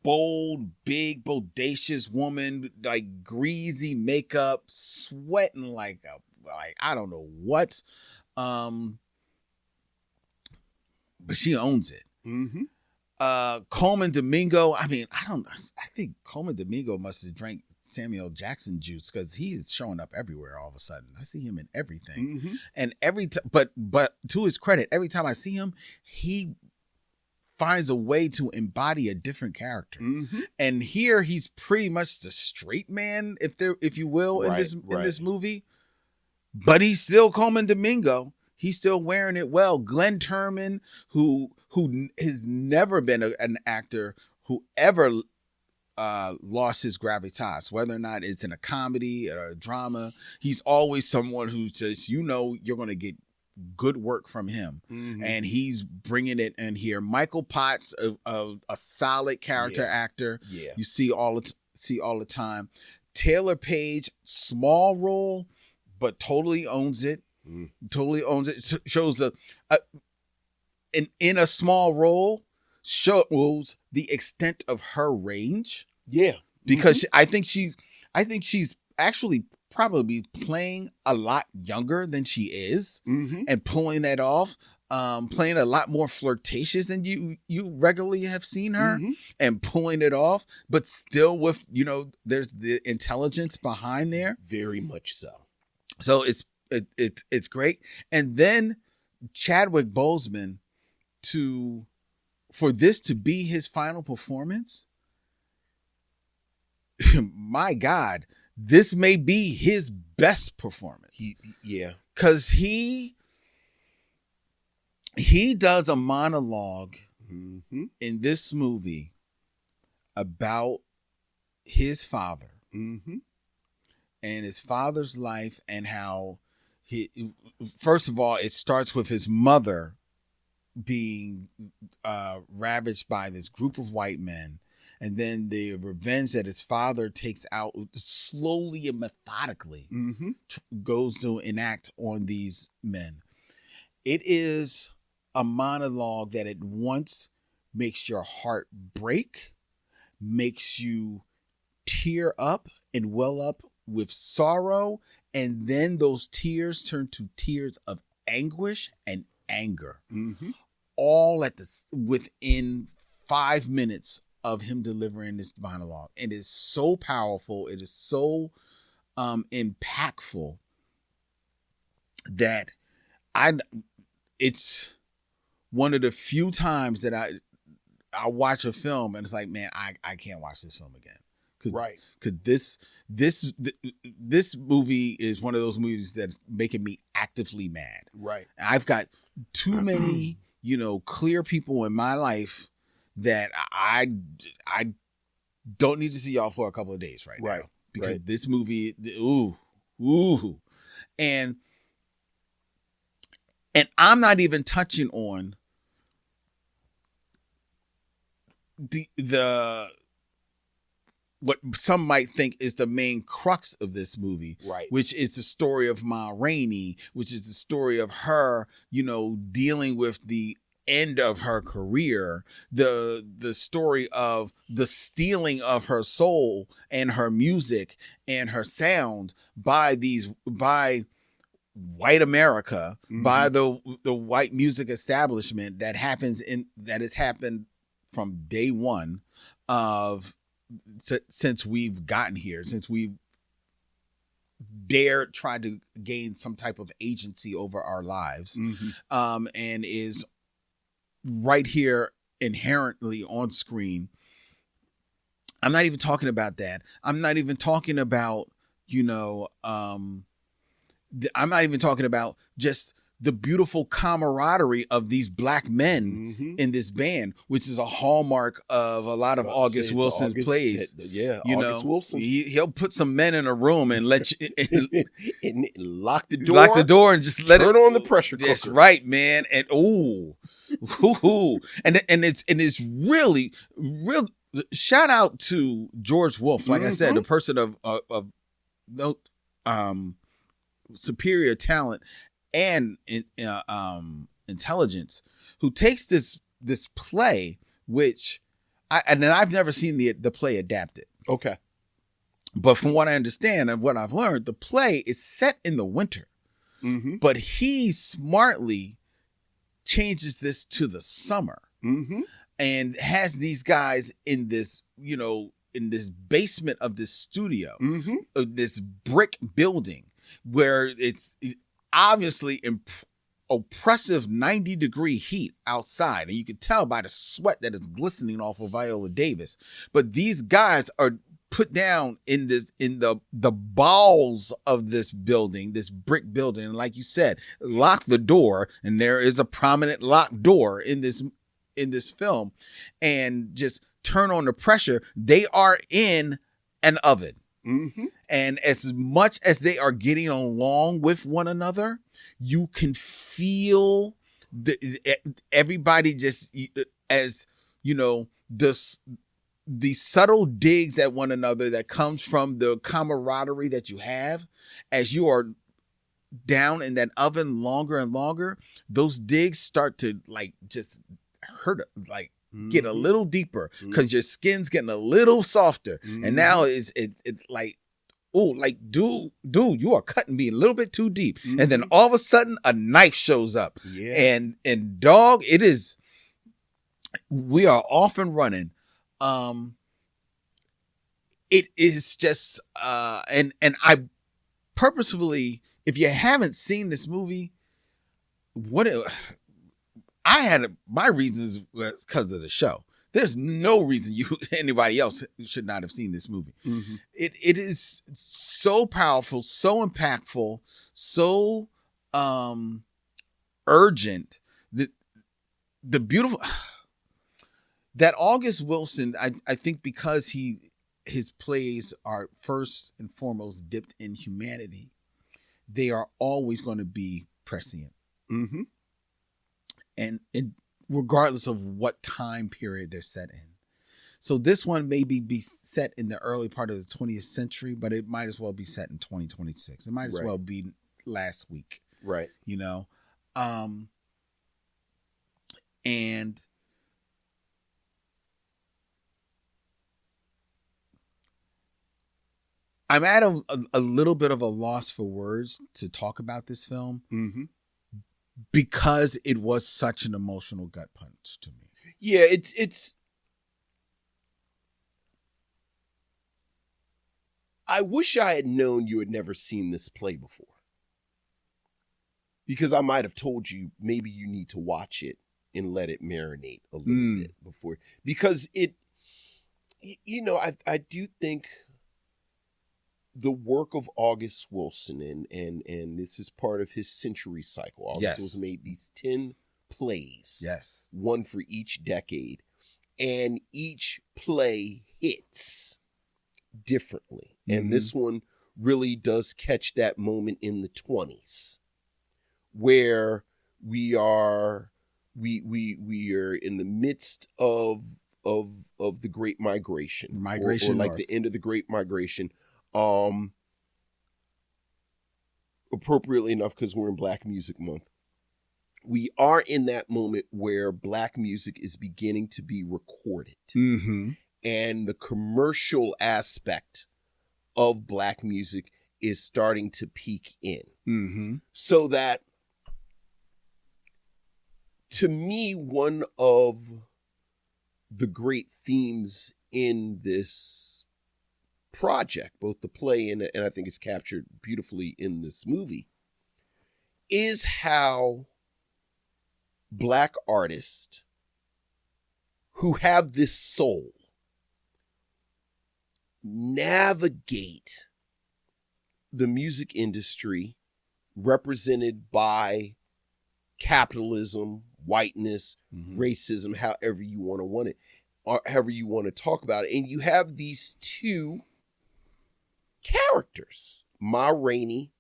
Speaker 2: bold, big, bodacious woman, like greasy makeup, sweating like I don't know what. But she owns it. Coleman Domingo, I think Coleman Domingo must have drank Samuel Jackson juice, because he is showing up everywhere all of a sudden. I see him in everything. And but to his credit, every time I see him, he finds a way to embody a different character. And here he's pretty much the straight man, if you will, in this movie. But he's still Coleman Domingo. He's still wearing it well. Glenn Turman, who has never been an actor who ever lost his gravitas, whether or not it's in a comedy or a drama. He's always someone who just, you're going to get good work from him. And he's bringing it in here. Michael Potts, a solid character actor. You see all the time. Taylor Page, small role, but totally owns it. Totally owns it. Shows in a small role, shows the extent of her range. Because I think she's actually probably playing a lot younger than she is, and pulling that off. Playing a lot more flirtatious than you regularly have seen her, and pulling it off, but still with, there's the intelligence behind there.
Speaker 1: Very much so.
Speaker 2: So it's great. And then Chadwick Boseman, for this to be his final performance, my God, this may be his best performance. Because he does a monologue in this movie about his father and his father's life, and how first of all, it starts with his mother being ravaged by this group of white men, and then the revenge that his father takes out slowly and methodically goes to enact on these men. It is a monologue that at once makes your heart break, makes you tear up and well up with sorrow, and then those tears turn to tears of anguish and anger, all within 5 minutes of him delivering this monologue. It is so powerful. It is so impactful that it's one of the few times that I watch a film and it's like, man, I can't watch this film again. Because this movie is one of those movies that's making me actively mad. I've got too many, clear people in my life that I don't need to see y'all for a couple of days now. Because this movie, and I'm not even touching on the what some might think is the main crux of this movie, which is the story of Ma Rainey, which is the story of her, dealing with the end of her career, the story of the stealing of her soul and her music and her sound by white America, by the white music establishment that has happened from day one of since we've gotten here, since we've dared try to gain some type of agency over our lives, and is right here inherently on screen. I'm not even talking about that. I'm not even talking about, I'm not even talking about just the beautiful camaraderie of these black men in this band, which is a hallmark of a lot of August Wilson's plays.
Speaker 1: August Wilson.
Speaker 2: He'll put some men in a room and let you
Speaker 1: and lock the door.
Speaker 2: Lock the door and just let
Speaker 1: turn on the pressure cooker.
Speaker 2: That's right, man. And and it's really real. Shout out to George Wolfe, like I said, a person of superior talent and intelligence, who takes this play, which I've never seen the play adapted.
Speaker 1: Okay.
Speaker 2: But from what I understand and what I've learned, the play is set in the winter. But he smartly changes this to the summer and has these guys in this, in this basement of this studio, of this brick building, where it's obviously oppressive 90-degree heat outside. And you can tell by the sweat that is glistening off of Viola Davis. But these guys are put down in the bowels of this building, this brick building. And like you said, lock the door. And there is a prominent locked door in this film, and just turn on the pressure. They are in an oven. And as much as they are getting along with one another, you can feel everybody just, as the subtle digs at one another that comes from the camaraderie that you have as you are down in that oven longer and longer. Those digs start to just hurt, get a little deeper, because your skin's getting a little softer. And now it's like, dude, you are cutting me a little bit too deep. And then all of a sudden a knife shows up. And dog, we are off and running. It is just, and I purposefully, if you haven't seen this movie, I had my reasons was because of the show. There's no reason anybody else should not have seen this movie. It is so powerful, so impactful, so urgent. The beautiful that August Wilson, I think, because his plays are first and foremost dipped in humanity, they are always going to be prescient. And regardless of what time period they're set in. So this one may be set in the early part of the 20th century, but it might as well be set in 2026. It might as well be last week.
Speaker 1: Right.
Speaker 2: And I'm at a little bit of a loss for words to talk about this film. Because it was such an emotional gut punch to me.
Speaker 1: Yeah, it's. I wish I had known you had never seen this play before, because I might have told you maybe you need to watch it and let it marinate a little bit before, because it. I do think the work of August Wilson, and this is part of his century cycle. August Wilson made these 10 plays, one for each decade, and each play hits differently. And this one really does catch that moment in the 20s where we are in the midst of the Great Migration, or like the end of the Great Migration. Appropriately enough, because we're in Black Music Month, we are in that moment where Black music is beginning to be recorded, and the commercial aspect of Black music is starting to peak in. So that, to me, one of the great themes in this project, both the play and I think it's captured beautifully in this movie, is how Black artists who have this soul navigate the music industry represented by capitalism, whiteness, racism, however you want to want it, or however you want to talk about it. And you have these two characters, Ma Rainey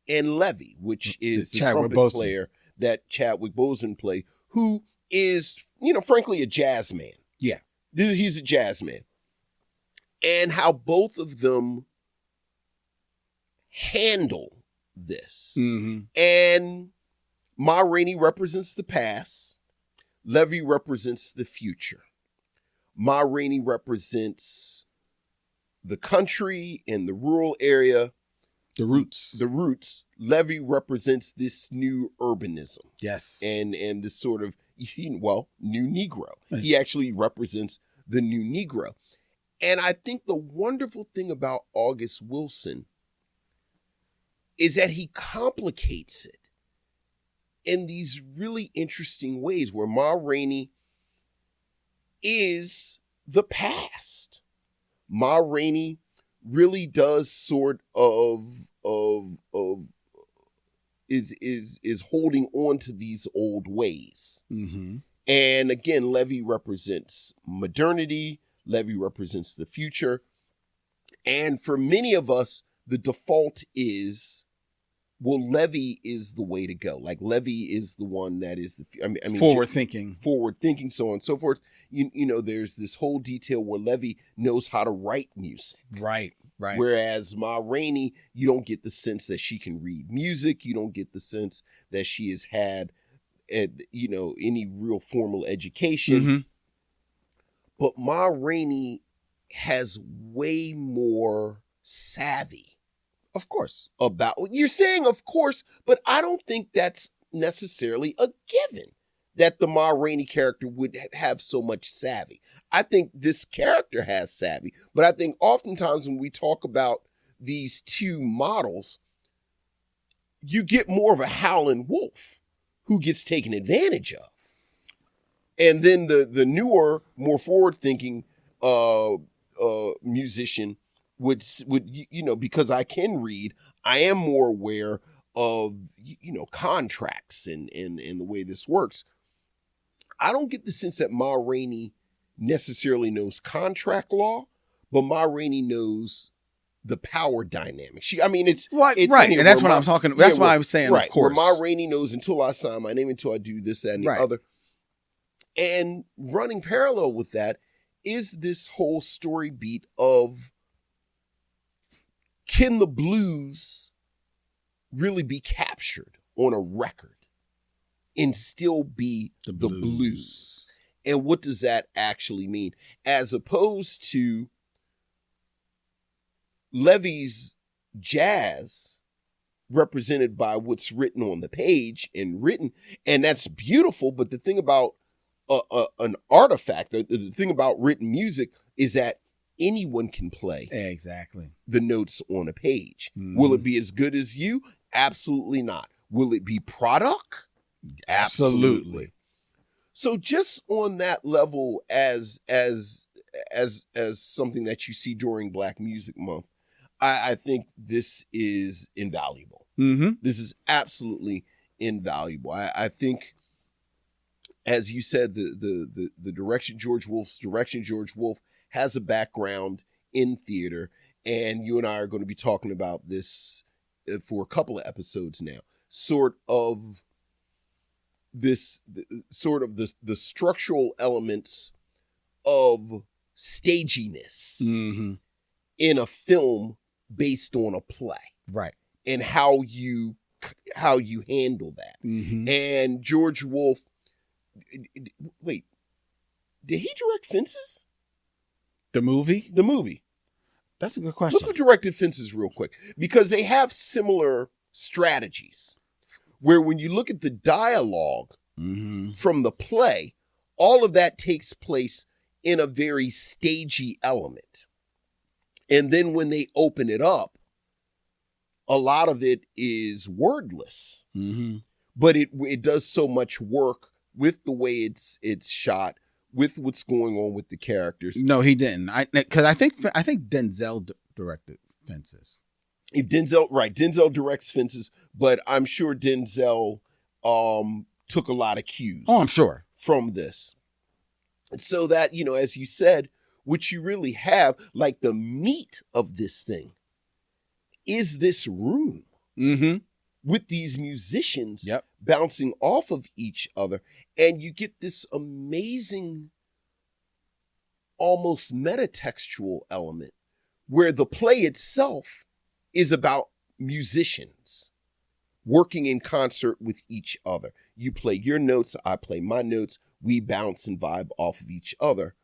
Speaker 1: and Levy, which is the trumpet player that Chadwick Boseman played, who is, frankly, a jazz man.
Speaker 2: Yeah.
Speaker 1: He's a jazz man. And how both of them handle this. And Ma Rainey represents the past. Levy represents the future. Ma Rainey represents the country and the rural area.
Speaker 2: The roots.
Speaker 1: Levy represents this new urbanism.
Speaker 2: Yes.
Speaker 1: And this sort of, new Negro. He actually represents the new Negro. And I think the wonderful thing about August Wilson is that he complicates it in these really interesting ways where Ma Rainey is the past. Ma Rainey really does sort of is holding on to these old ways. And again, Levy represents modernity. Levy represents the future. And for many of us, the default is, Levy is the way to go. Like Levy is the one that is
Speaker 2: forward thinking,
Speaker 1: so on and so forth. There's this whole detail where Levy knows how to write music.
Speaker 2: Right.
Speaker 1: Whereas Ma Rainey, you don't get the sense that she can read music. You don't get the sense that she has had, any real formal education. But Ma Rainey has way more savvy.
Speaker 2: Of course.
Speaker 1: You're saying of course, but I don't think that's necessarily a given that the Ma Rainey character would have so much savvy. I think this character has savvy, but I think oftentimes when we talk about these two models, you get more of a howling wolf who gets taken advantage of. And then the newer, more forward-thinking musician would because I can read, I am more aware of contracts and the way this works. I don't get the sense that Ma Rainey necessarily knows contract law, but Ma Rainey knows the power dynamic. It's right,
Speaker 2: and that's what I'm talking. That's why I'm saying,
Speaker 1: right,
Speaker 2: of course,
Speaker 1: where Ma Rainey knows until I sign my name, until I do this, that, and the other. And running parallel with that is this whole story beat of, can the blues really be captured on a record and still be the blues? And what does that actually mean? As opposed to Levy's jazz represented by what's written on the page and that's beautiful. But the thing about an artifact, the thing about written music is that anyone can play
Speaker 2: exactly
Speaker 1: the notes on a page. Will it be as good as you? Absolutely not. Will it be product? Absolutely. So just on that level, as something that you see during Black Music Month, I think this is invaluable. This is absolutely invaluable. I think, as you said, the direction George Wolf has a background in theater, and you and I are going to be talking about this for a couple of episodes now. The structural elements of staginess in a film based on a play,
Speaker 2: right?
Speaker 1: And how you handle that. And George Wolf, wait, did he direct Fences?
Speaker 2: The movie?
Speaker 1: The movie.
Speaker 2: That's a good question.
Speaker 1: Look who directed Fences real quick, because they have similar strategies where when you look at the dialogue from the play, all of that takes place in a very stagey element. And then when they open it up, a lot of it is wordless, but it does so much work with the way it's shot, with what's going on with the characters.
Speaker 2: No, he didn't. I think Denzel directed Fences.
Speaker 1: If Denzel directs Fences, but I'm sure Denzel took a lot of cues.
Speaker 2: Oh, I'm sure.
Speaker 1: From this. So that, as you said, what you really have, like the meat of this thing, is this room with these musicians bouncing off of each other. And you get this amazing, almost metatextual element where the play itself is about musicians working in concert with each other. You play your notes, I play my notes, we bounce and vibe off of each other.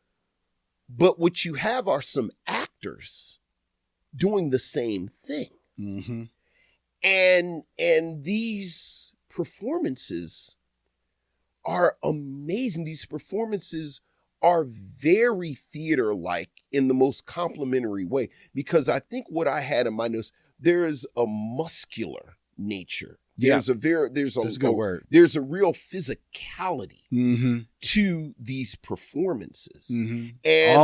Speaker 1: But what you have are some actors doing the same thing.
Speaker 2: Mm-hmm.
Speaker 1: And these performances are amazing. These performances are very theater-like in the most complimentary way, because I think what I had in my notes, there is a muscular nature. There's a good word. There's a real physicality to these performances. And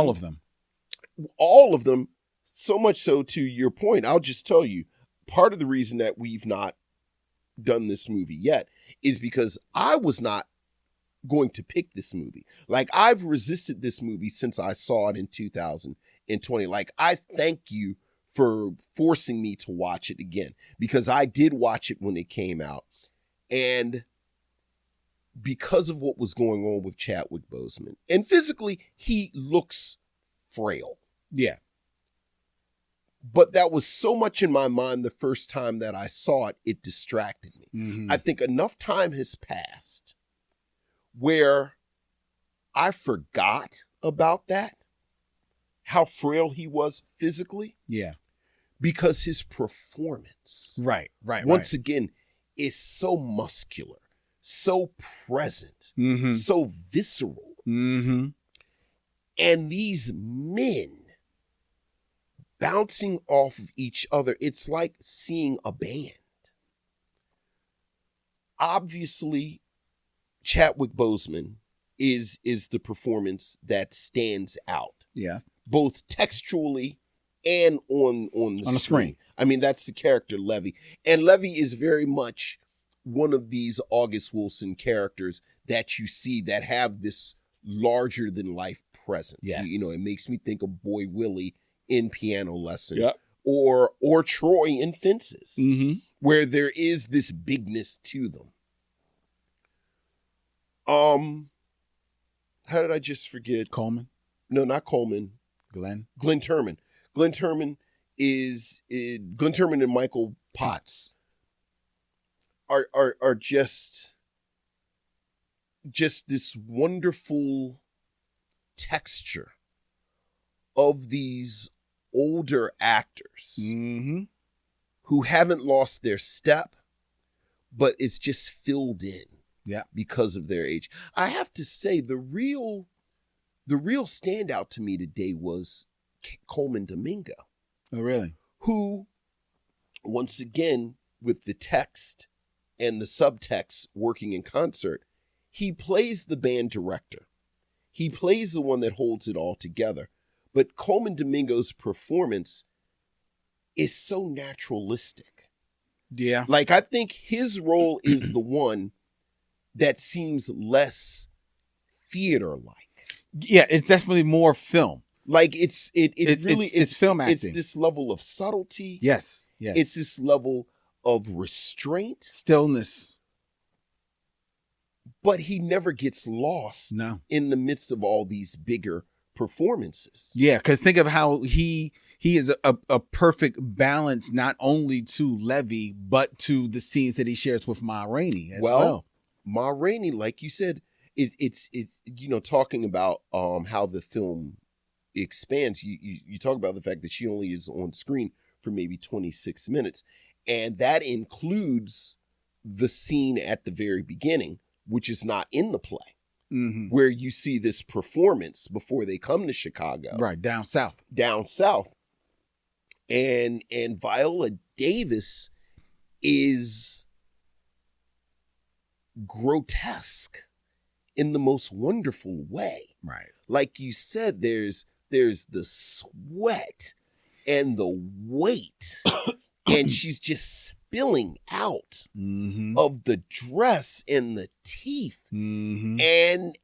Speaker 2: all of
Speaker 1: them, so much so to your point. I'll just tell you, part of the reason that we've not done this movie yet is because I was not going to pick this movie. Like, I've resisted this movie since I saw it in 2020. Like, I thank you for forcing me to watch it again, because I did watch it when it came out. And because of what was going on with Chadwick Boseman, and physically he looks frail.
Speaker 2: Yeah.
Speaker 1: But that was so much in my mind the first time that I saw it, it distracted me. I think enough time has passed where I forgot about that, how frail he was physically.
Speaker 2: Yeah.
Speaker 1: Because his performance, once again, is so muscular, so present, so visceral. And these men bouncing off of each other, it's like seeing a band. Obviously, Chadwick Boseman is the performance that stands out.
Speaker 2: Yeah.
Speaker 1: Both textually and on the screen. I mean, that's the character Levy. And Levy is very much one of these August Wilson characters that you see that have this larger than life presence.
Speaker 2: Yes.
Speaker 1: It makes me think of Boy Willie in Piano Lesson, or Troy in Fences, where there is this bigness to them. How did I just forget?
Speaker 2: Coleman?
Speaker 1: No, not Coleman.
Speaker 2: Glenn
Speaker 1: Turman. Glenn Turman and Michael Potts are just this wonderful texture of these older actors who haven't lost their step, but it's just filled in because of their age. I have to say, the real standout to me today was Coleman Domingo.
Speaker 2: Oh, really?
Speaker 1: Who, once again, with the text and the subtext working in concert, he plays the band director. He plays the one that holds it all together. But Coleman Domingo's performance is so naturalistic.
Speaker 2: Yeah.
Speaker 1: Like, I think his role is the one that seems less theater-like.
Speaker 2: Yeah, it's definitely more film.
Speaker 1: Like, it's
Speaker 2: film acting.
Speaker 1: It's this level of subtlety.
Speaker 2: Yes.
Speaker 1: It's this level of restraint.
Speaker 2: Stillness.
Speaker 1: But he never gets lost in the midst of all these bigger performances.
Speaker 2: Yeah, because think of how he is a perfect balance, not only to Levy, but to the scenes that he shares with Ma Rainey as well.
Speaker 1: Ma Rainey, like you said, it's talking about how the film expands. You talk about the fact that she only is on screen for maybe 26 minutes. And that includes the scene at the very beginning, which is not in the play, where you see this performance before they come to Chicago.
Speaker 2: Right, down south.
Speaker 1: And Viola Davis is grotesque in the most wonderful way.
Speaker 2: Right.
Speaker 1: Like you said, there's the sweat and the weight and she's just spilling out of the dress and the teeth. And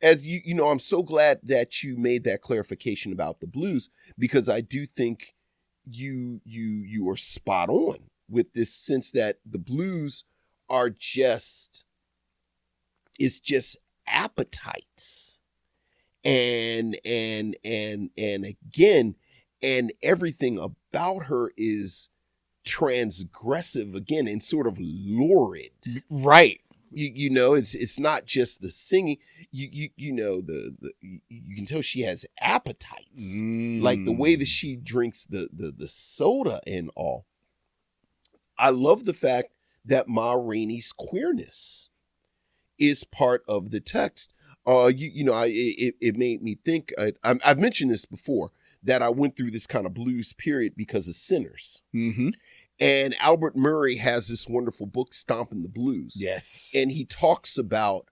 Speaker 1: as you know, I'm so glad that you made that clarification about the blues, because I do think you are spot on with this sense that the blues are just appetites. And again, and everything about her is transgressive again and sort of lurid.
Speaker 2: Right.
Speaker 1: You know, it's not just the singing. You know, you can tell she has appetites, like the way that she drinks the soda and all. I love the fact that Ma Rainey's queerness is part of the text. It made me think. I've mentioned this before, that I went through this kind of blues period because of Sinners. And Albert Murray has this wonderful book, Stomping the Blues.
Speaker 2: Yes.
Speaker 1: And he talks about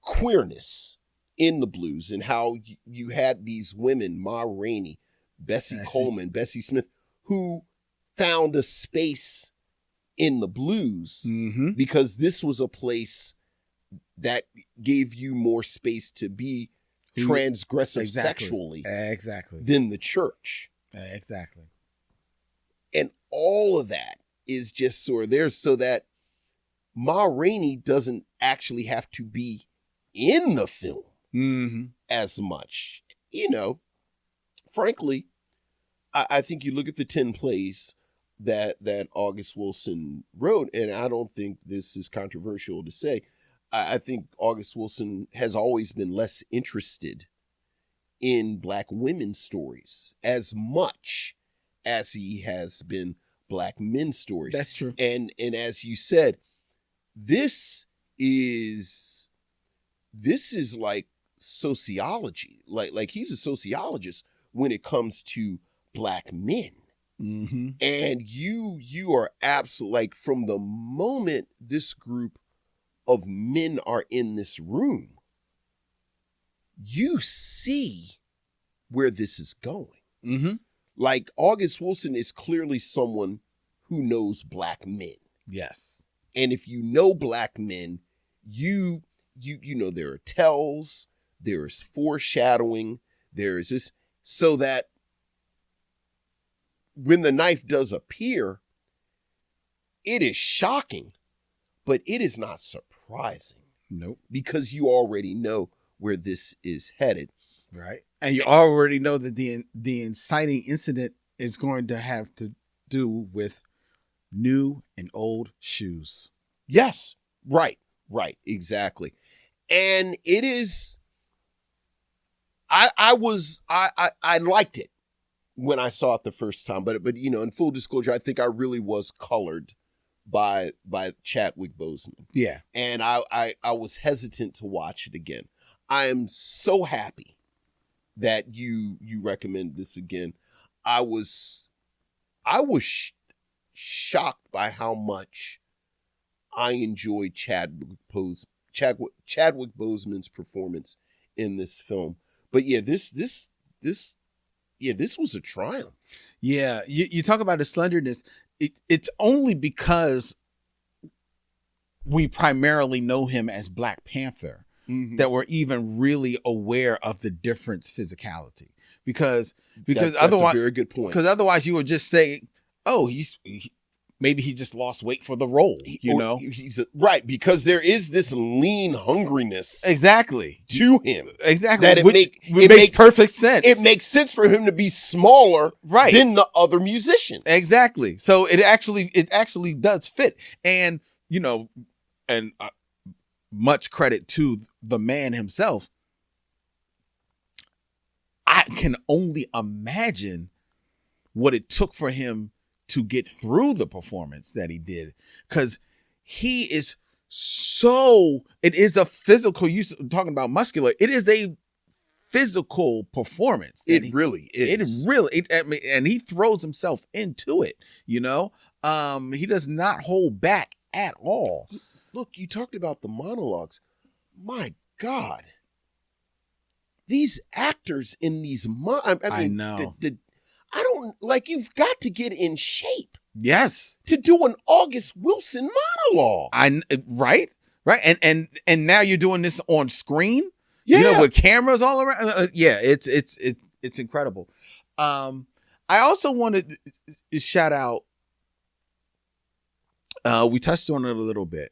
Speaker 1: queerness in the blues and how you had these women, Ma Rainey, Bessie Coleman, Bessie Smith, who found a space in the blues because this was a place that gave you more space to be transgressive sexually than the church.
Speaker 2: Exactly.
Speaker 1: And all of that is just sort of there so that Ma Rainey doesn't actually have to be in the film as much. You know, frankly, I think you look at the 10 plays that August Wilson wrote, and I don't think this is controversial to say, I think August Wilson has always been less interested in Black women's stories as much as he has been Black men's stories.
Speaker 2: That's true.
Speaker 1: And as you said, this is like sociology. Like he's a sociologist when it comes to Black men. And you are absolutely, like, from the moment this group of men are in this room, you see where this is going. Like, August Wilson is clearly someone who knows Black men.
Speaker 2: Yes.
Speaker 1: And if you know Black men, you know there are tells, there is foreshadowing, there is this, so that when the knife does appear, it is shocking, but it is not surprising.
Speaker 2: Nope.
Speaker 1: Because you already know where this is headed.
Speaker 2: Right. And you already know that the inciting incident is going to have to do with new and old shoes.
Speaker 1: Yes. Right. Exactly. And it is, I liked it when I saw it the first time, but you know, in full disclosure, I think I really was colored by Chadwick Boseman.
Speaker 2: Yeah.
Speaker 1: And I was hesitant to watch it again. I am so happy that you recommend this again. I was shocked by how much I enjoyed Chadwick Boseman's performance in this film. But yeah, this was a triumph.
Speaker 2: Yeah, you talk about his slenderness. It's only because we primarily know him as Black Panther that we're even really aware of the difference physicality. Because
Speaker 1: that's
Speaker 2: otherwise,
Speaker 1: a very good point.
Speaker 2: Because otherwise, you would just say, "Oh, maybe he just lost weight for the role."
Speaker 1: He's right, because there is this lean hungriness
Speaker 2: exactly
Speaker 1: to him.
Speaker 2: Exactly,
Speaker 1: that
Speaker 2: it makes perfect sense.
Speaker 1: It makes sense for him to be smaller than the other musicians.
Speaker 2: Exactly. So it actually does fit, and much credit to the man himself. I can only imagine what it took for him to get through the performance that he did, because he is it is a physical, you talking about muscular, it is a physical performance.
Speaker 1: It really is.
Speaker 2: And he throws himself into it, he does not hold back at all.
Speaker 1: Look, you talked about the monologues. My God. These actors in these,
Speaker 2: I know.
Speaker 1: I don't like. You've got to get in shape
Speaker 2: Yes.
Speaker 1: to do an August Wilson monologue.
Speaker 2: Right. And now you're doing this on screen.
Speaker 1: Yeah.
Speaker 2: You know, with cameras all around. Yeah, it's incredible. I also wanted to shout out. We touched on it a little bit.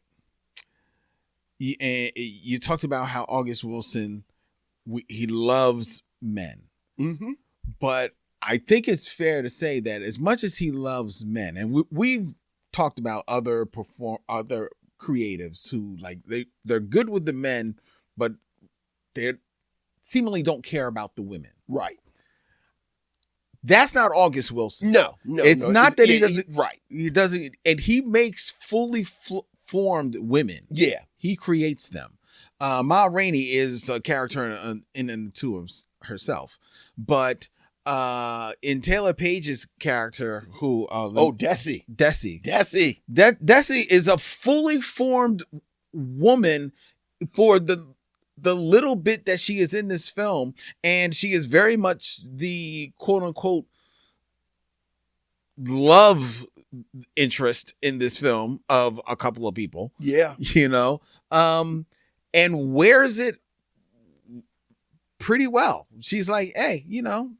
Speaker 2: You talked about how August Wilson, he loves men.
Speaker 1: Mm-hmm.
Speaker 2: But I think it's fair to say that as much as he loves men, and we've talked about other creatives who like they're good with the men, but they seemingly don't care about the women.
Speaker 1: Right.
Speaker 2: That's not August Wilson.
Speaker 1: No.
Speaker 2: It's not that he doesn't.
Speaker 1: Right.
Speaker 2: He doesn't, and he makes fully formed women.
Speaker 1: Yeah.
Speaker 2: He creates them. Ma Rainey is a character in the two of herself, but in Taylor Page's character, who
Speaker 1: Desi
Speaker 2: is a fully formed woman for the little bit that she is in this film, and she is very much the quote unquote love interest in this film of a couple of people.
Speaker 1: Yeah.
Speaker 2: You know, and wears it pretty well. She's like, hey, you know,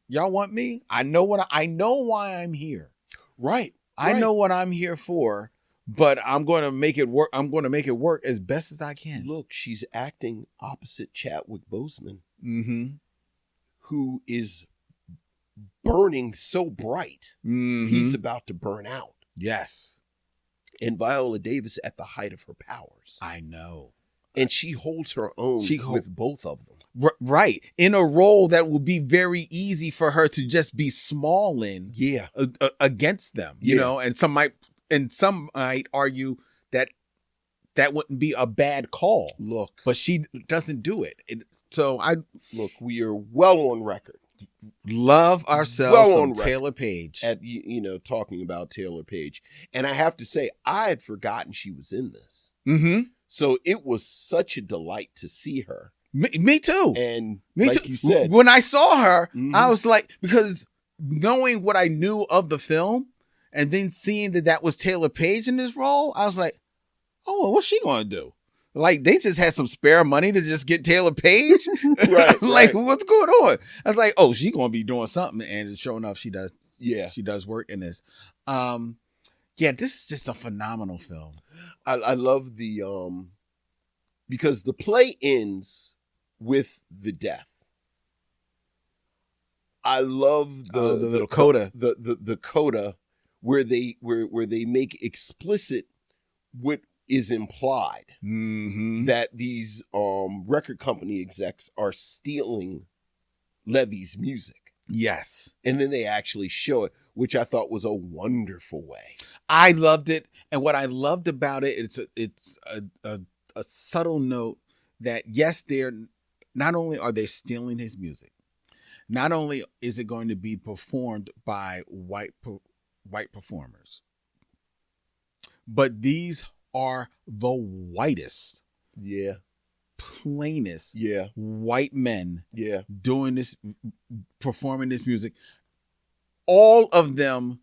Speaker 2: y'all want me? I know why I'm here.
Speaker 1: Right.
Speaker 2: I know what I'm here for, but I'm going to make it work. I'm going to make it work as best as I can.
Speaker 1: Look, she's acting opposite Chadwick Boseman,
Speaker 2: Mm-hmm.
Speaker 1: who is burning so bright.
Speaker 2: Mm-hmm.
Speaker 1: He's about to burn out.
Speaker 2: Yes.
Speaker 1: And Viola Davis at the height of her powers.
Speaker 2: I know.
Speaker 1: And she holds her own with both of them.
Speaker 2: Right. In a role that would be very easy for her to just be small in.
Speaker 1: Yeah.
Speaker 2: Against them, you know, and some might argue that wouldn't be a bad call.
Speaker 1: Look.
Speaker 2: But she doesn't do it.
Speaker 1: We are well on record.
Speaker 2: Love ourselves some Taylor Page.
Speaker 1: At talking about Taylor Page. And I have to say, I had forgotten she was in this.
Speaker 2: Mm-hmm.
Speaker 1: So it was such a delight to see her.
Speaker 2: Me too.
Speaker 1: And
Speaker 2: me
Speaker 1: like
Speaker 2: too.
Speaker 1: You said,
Speaker 2: when I saw her,
Speaker 1: mm-hmm.
Speaker 2: I was like, because knowing what I knew of the film and then seeing that was Taylor Page in this role, I was like, oh, well, what's she going to do? Like, they just had some spare money to just get Taylor Page?
Speaker 1: Right.
Speaker 2: What's going on? I was like, oh, she's going to be doing something. And sure enough, she does.
Speaker 1: Yeah.
Speaker 2: She does work in this. Yeah, this is just a phenomenal film.
Speaker 1: I love the, because the play ends with the death. I love the coda, the coda where they make explicit what is implied,
Speaker 2: mm-hmm.
Speaker 1: that these record company execs are stealing Levy's music.
Speaker 2: Yes,
Speaker 1: and then they actually show it, which I thought was a wonderful way.
Speaker 2: I loved it, and what I loved about it, it's a subtle note that yes, they're not only are they stealing his music, not only is it going to be performed by white performers, but these are the whitest, plainest, white men, doing this, performing this music. All of them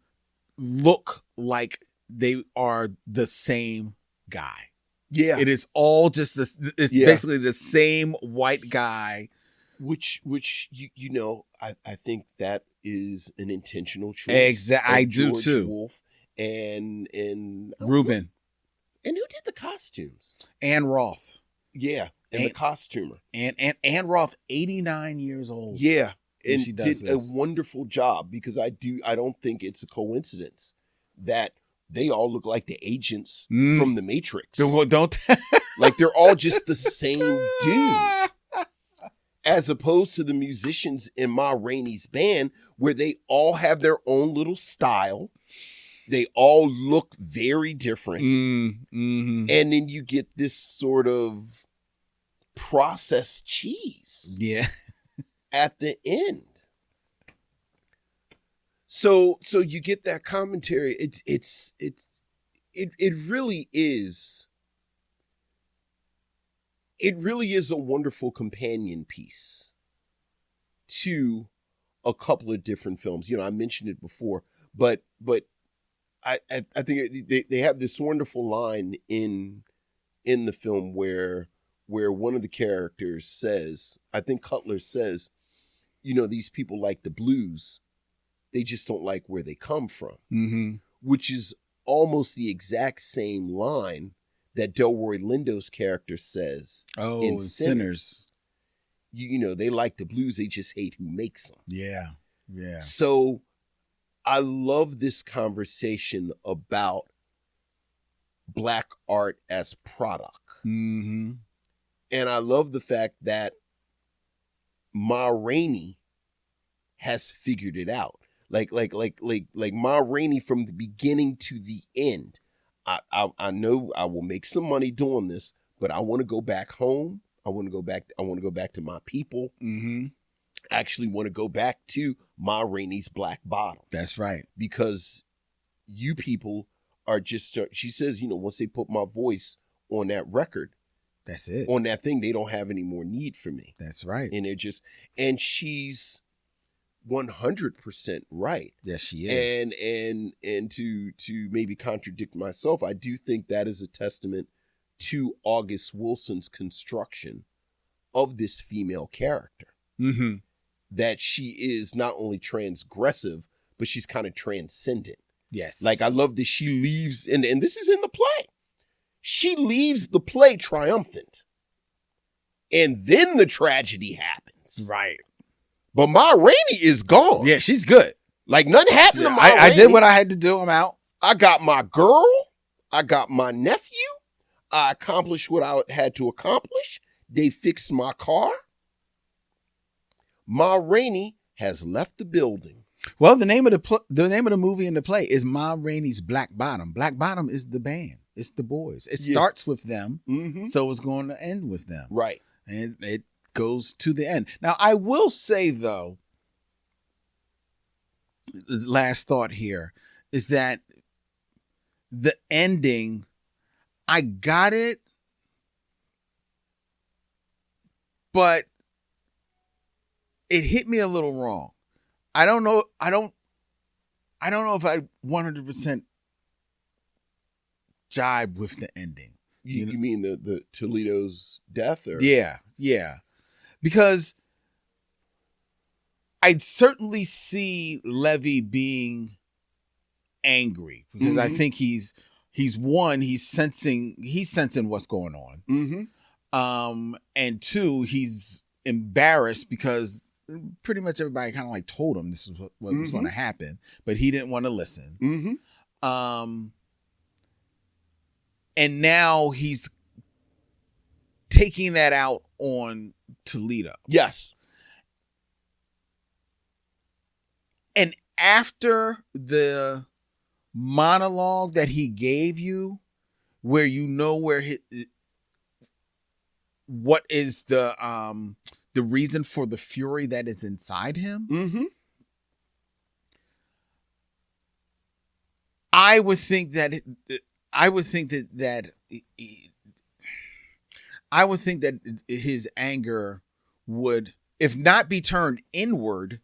Speaker 2: look like they are the same guy.
Speaker 1: Yeah,
Speaker 2: it is all just this. It's basically the same white guy.
Speaker 1: Which I think that is an intentional choice.
Speaker 2: Exactly, I do
Speaker 1: George
Speaker 2: too.
Speaker 1: Wolfe and
Speaker 2: Ruben.
Speaker 1: And who did the costumes?
Speaker 2: Ann Roth.
Speaker 1: Yeah, and the costumer.
Speaker 2: And Ann Roth, 89 years old.
Speaker 1: Yeah, and
Speaker 2: she does
Speaker 1: did a wonderful job, because I don't think it's a coincidence that they all look like the agents from the Matrix.
Speaker 2: Don't
Speaker 1: like they're all just the same dude. As opposed to the musicians in Ma Rainey's band, where they all have their own little style. They all look very different.
Speaker 2: Mm-hmm.
Speaker 1: And then you get this sort of processed cheese.
Speaker 2: Yeah.
Speaker 1: At the end. So you get that commentary. It really is. It really is a wonderful companion piece to a couple of different films. You know, I mentioned it before, but I think they have this wonderful line in the film where one of the characters says, I think Cutler says, you know, these people like the blues, they just don't like where they come from, which is almost the exact same line that Delroy Lindo's character says in Sinners. You know, they like the blues, they just hate who makes them.
Speaker 2: Yeah.
Speaker 1: So I love this conversation about Black art as product. And I love the fact that Ma Rainey has figured it out. Like Ma Rainey from the beginning to the end. I know I will make some money doing this, but I want to go back home. I want to go back to my people. I actually want to go back to Ma Rainey's Black Bottom.
Speaker 2: That's right.
Speaker 1: Because you people are just, she says, you know, once they put my voice on that record,
Speaker 2: that's it.
Speaker 1: On that thing, they don't have any more need for me.
Speaker 2: That's right.
Speaker 1: And and she's 100% right.
Speaker 2: Yes, she is.
Speaker 1: And to maybe contradict myself, I do think that is a testament to August Wilson's construction of this female character. That she is not only transgressive, but she's kind of transcendent.
Speaker 2: Yes.
Speaker 1: Like, I love that she leaves, and this is in the play. She leaves the play triumphant. And then the tragedy happens.
Speaker 2: Right.
Speaker 1: But Ma Rainey is gone.
Speaker 2: Yeah, she's good.
Speaker 1: Like, nothing happened to Ma Rainey.
Speaker 2: I did what I had to do. I'm out.
Speaker 1: I got my girl. I got my nephew. I accomplished what I had to accomplish. They fixed my car. Ma Rainey has left the building.
Speaker 2: Well, the name of the movie and the play is Ma Rainey's Black Bottom. Black Bottom is the band. It's the boys. It starts with them, so it's going to end with them.
Speaker 1: Right.
Speaker 2: And it goes to the end. Now, I will say, though, the last thought here is that the ending, I got it, but it hit me a little wrong. I don't know if I 100% jibe with the ending.
Speaker 1: You mean the Toledo's death? Or?
Speaker 2: Yeah. Because I'd certainly see Levy being angry because I think he's sensing what's going on. And two, he's embarrassed because pretty much everybody kind of like told him this is what was going to happen, but he didn't want to listen. And now he's taking that out on Toledo.
Speaker 1: Yes.
Speaker 2: And after the monologue that he gave you, where you know what is the reason for the fury that is inside him, I would think that his anger would, if not be turned inward,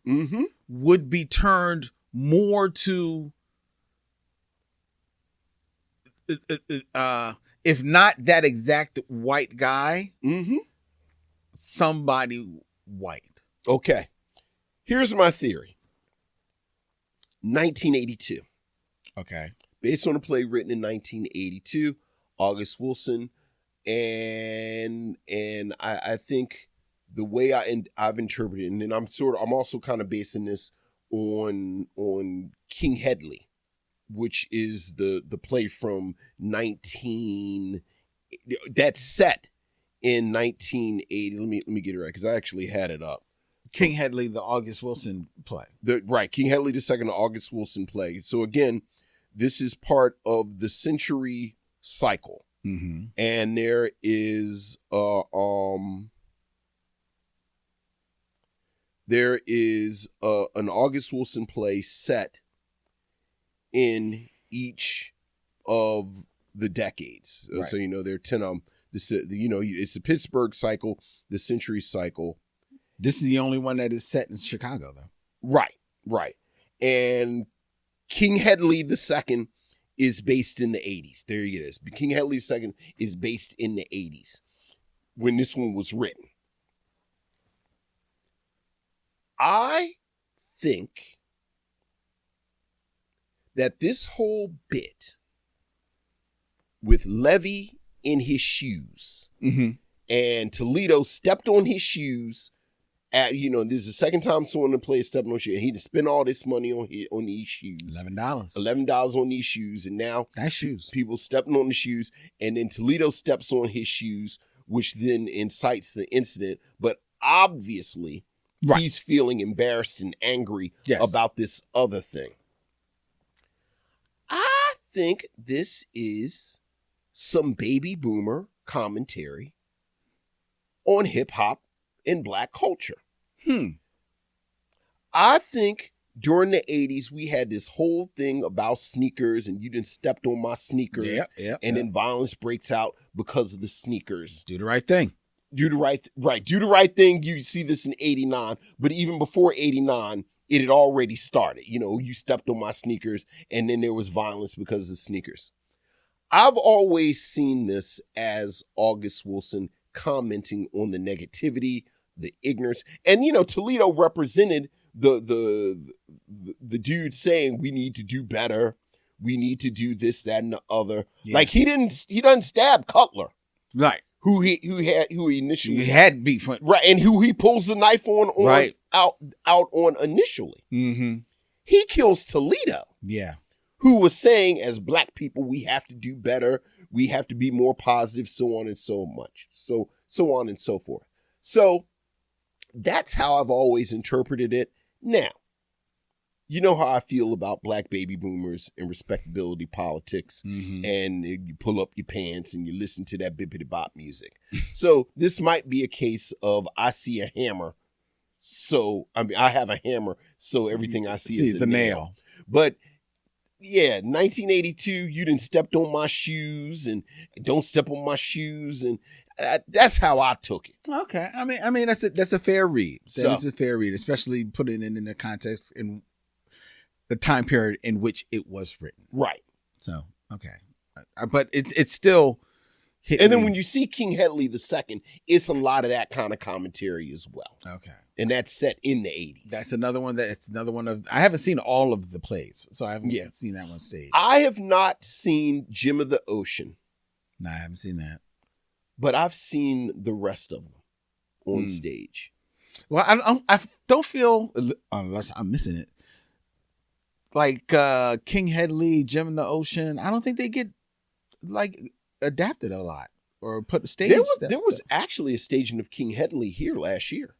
Speaker 2: would be turned more to, if not that exact white guy, somebody white.
Speaker 1: Okay. Here's my theory. 1982.
Speaker 2: Okay.
Speaker 1: Based on a play written in 1982, August Wilson, and I think the way I've interpreted it, and then I'm also kind of basing this on King Hedley, which is the play from that's set in 1980. Let me get it right because I actually had it up.
Speaker 2: King Hedley, the August Wilson play.
Speaker 1: King Hedley II, the August Wilson play. So again, this is part of the century cycle. And there is an August Wilson play set in each of the decades. Right. So there are 10 of them. This it's the Pittsburgh cycle, the century cycle.
Speaker 2: This is the only one that is set in Chicago, though.
Speaker 1: Right. And King Hedley II is based in the 80s. There it is. King Hedley II is based in the 80s when this one was written. I think that this whole bit with Levy in his shoes and Toledo stepped on his shoes at, this is the second time someone in the play stepped on shoes, and he just spent all this money on these shoes. $11 on these shoes, and now
Speaker 2: nice shoes.
Speaker 1: People stepping on the shoes, and then Toledo steps on his shoes, which then incites the incident. But obviously, he's feeling embarrassed and angry about this other thing. I think this is some baby boomer commentary on hip hop and black culture. I think during the 80s, we had this whole thing about sneakers, and you done stepped on my sneakers, then violence breaks out because of the sneakers.
Speaker 2: Do the right thing.
Speaker 1: Do the right thing. You see this in 89, but even before 89, it had already started. You stepped on my sneakers, and then there was violence because of sneakers. I've always seen this as August Wilson commenting on the negativity, the ignorance, and Toledo represented the dude saying we need to do better, we need to do this, that, and the other. Like he doesn't stab Cutler,
Speaker 2: right?
Speaker 1: Who he initially
Speaker 2: had beef,
Speaker 1: right, and who he pulls the knife on out on initially. He kills Toledo, who was saying as black people we have to do better, we have to be more positive, so on and so on and so forth. So that's how I've always interpreted it. Now, you know how I feel about black baby boomers and respectability politics, and you pull up your pants and you listen to that bippity bop music. So this might be a case of I see a hammer, I have a hammer, so everything I see is a nail. But yeah, 1982, you done stepped on my shoes, and don't step on my shoes, and that's how I took it.
Speaker 2: Okay, I mean that's a fair read. That's a fair read, especially putting it in the context in the time period in which it was written.
Speaker 1: Right.
Speaker 2: So okay, but it's still.
Speaker 1: And then when you see King Hedley II, it's a lot of that kind of commentary as well.
Speaker 2: Okay.
Speaker 1: And that's set in the 80s.
Speaker 2: That's another one I haven't seen all of the plays, so I haven't seen that one stage.
Speaker 1: I have not seen Jim of the Ocean.
Speaker 2: No, I haven't seen that.
Speaker 1: But I've seen the rest of them on stage.
Speaker 2: Well, I don't feel, unless I'm missing it, like King Hedley, Jim of the Ocean, I don't think they get like adapted a lot or put the stage.
Speaker 1: There was actually a staging of King Hedley here last year.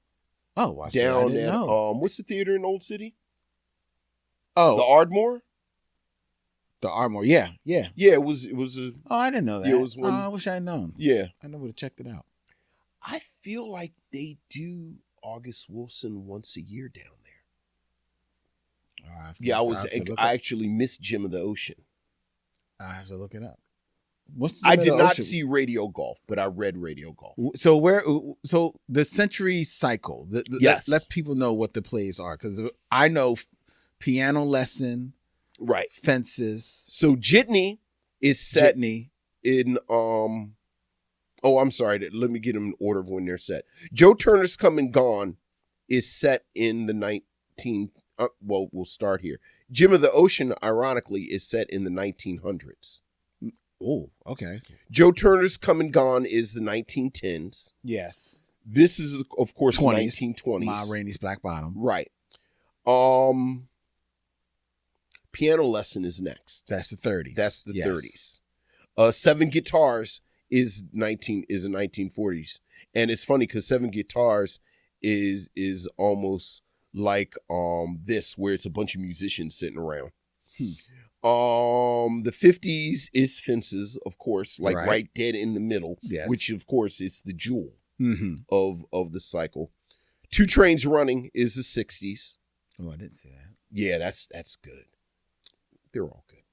Speaker 2: Oh, well,
Speaker 1: down at what's the theater in Old City?
Speaker 2: Oh,
Speaker 1: the Ardmore.
Speaker 2: The Ardmore, yeah.
Speaker 1: It was a.
Speaker 2: Oh, I didn't know that.
Speaker 1: Yeah, it was
Speaker 2: I wish I had known.
Speaker 1: Yeah,
Speaker 2: I never would have checked it out.
Speaker 1: I feel like they do August Wilson once a year down there. I actually missed Jim of the Ocean.
Speaker 2: I have to look it up.
Speaker 1: I did not see Radio Golf, but I read Radio Golf.
Speaker 2: So the Century Cycle.
Speaker 1: Yes.
Speaker 2: Let people know what the plays are, because I know Piano Lesson,
Speaker 1: right?
Speaker 2: Fences.
Speaker 1: So Jitney is set in I'm sorry. Let me get them in order of when they're set. Joe Turner's Come and Gone is set in the we'll start here. Jim of the Ocean, ironically, is set in the 1900s.
Speaker 2: Oh, okay.
Speaker 1: Joe Turner's Come and Gone is the 1910s.
Speaker 2: Yes.
Speaker 1: This is, of course, 1920s.
Speaker 2: Ma Rainey's Black Bottom.
Speaker 1: Right. Piano Lesson is next.
Speaker 2: That's the 30s.
Speaker 1: That's the 30s. Seven Guitars is the 1940s. And it's funny because Seven Guitars is almost like this, where it's a bunch of musicians sitting around. The 50s is Fences, of course, like right dead in the middle, which of course is the jewel of the cycle. Two Trains Running is the 60s.
Speaker 2: Oh, I didn't see that.
Speaker 1: Yeah, that's good. They're all good.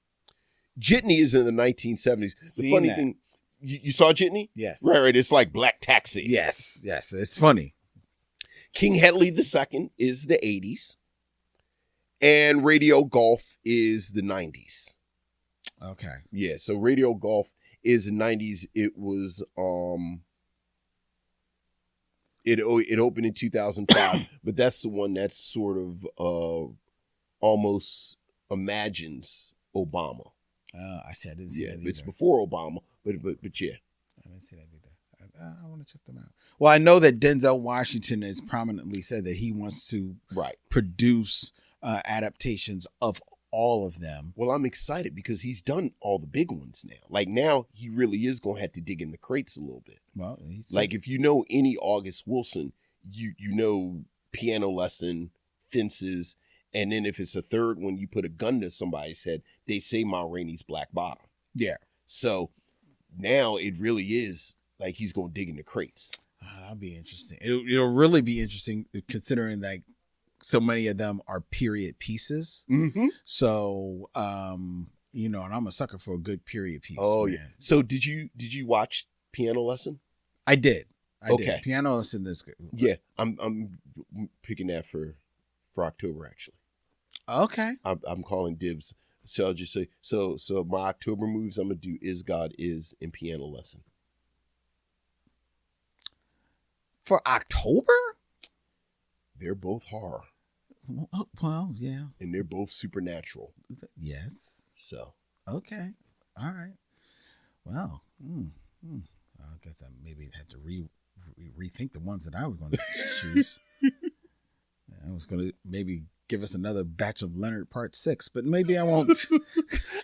Speaker 1: Jitney is in the 1970s. The funny thing, you saw Jitney?
Speaker 2: Yes.
Speaker 1: Right. It's like Black Taxi.
Speaker 2: Yes. It's funny.
Speaker 1: King Hedley II is the 80s. And Radio Golf is the 90s.
Speaker 2: Okay.
Speaker 1: Yeah, so Radio Golf is the 90s. It was it opened in 2005, but that's the one that's sort of almost imagines Obama.
Speaker 2: I said I didn't see that either.
Speaker 1: It's before Obama, but yeah.
Speaker 2: I didn't see that either. I want to check them out. Well, I know that Denzel Washington has prominently said that he wants to produce adaptations of all of them.
Speaker 1: Well, I'm excited because he's done all the big ones now. Like now, he really is going to have to dig in the crates a little bit.
Speaker 2: Well,
Speaker 1: like if you know any August Wilson, you know Piano Lesson, Fences, and then if it's a third one, you put a gun to somebody's head. They say Ma Rainey's Black Bottom.
Speaker 2: Yeah.
Speaker 1: So now it really is like he's going to dig in the crates.
Speaker 2: That'll be interesting. It'll really be interesting considering like so many of them are period pieces.
Speaker 1: Mm-hmm.
Speaker 2: So, you know, and I'm a sucker for a good period piece.
Speaker 1: Oh,
Speaker 2: man.
Speaker 1: yeah. So did you watch Piano Lesson?
Speaker 2: I did. I
Speaker 1: did.
Speaker 2: Piano Lesson is good.
Speaker 1: Yeah, I'm picking that for October actually.
Speaker 2: Okay.
Speaker 1: I'm calling dibs. So I'll just say so my October moves I'm gonna do Is God Is and Piano Lesson.
Speaker 2: For October?
Speaker 1: They're both horror.
Speaker 2: Well, yeah.
Speaker 1: And they're both supernatural.
Speaker 2: Yes.
Speaker 1: So.
Speaker 2: Okay. All right. Well, I guess I maybe had to rethink the ones that I was going to choose. I was going to maybe give us another batch of Leonard Part 6, but maybe I won't.
Speaker 1: I mean,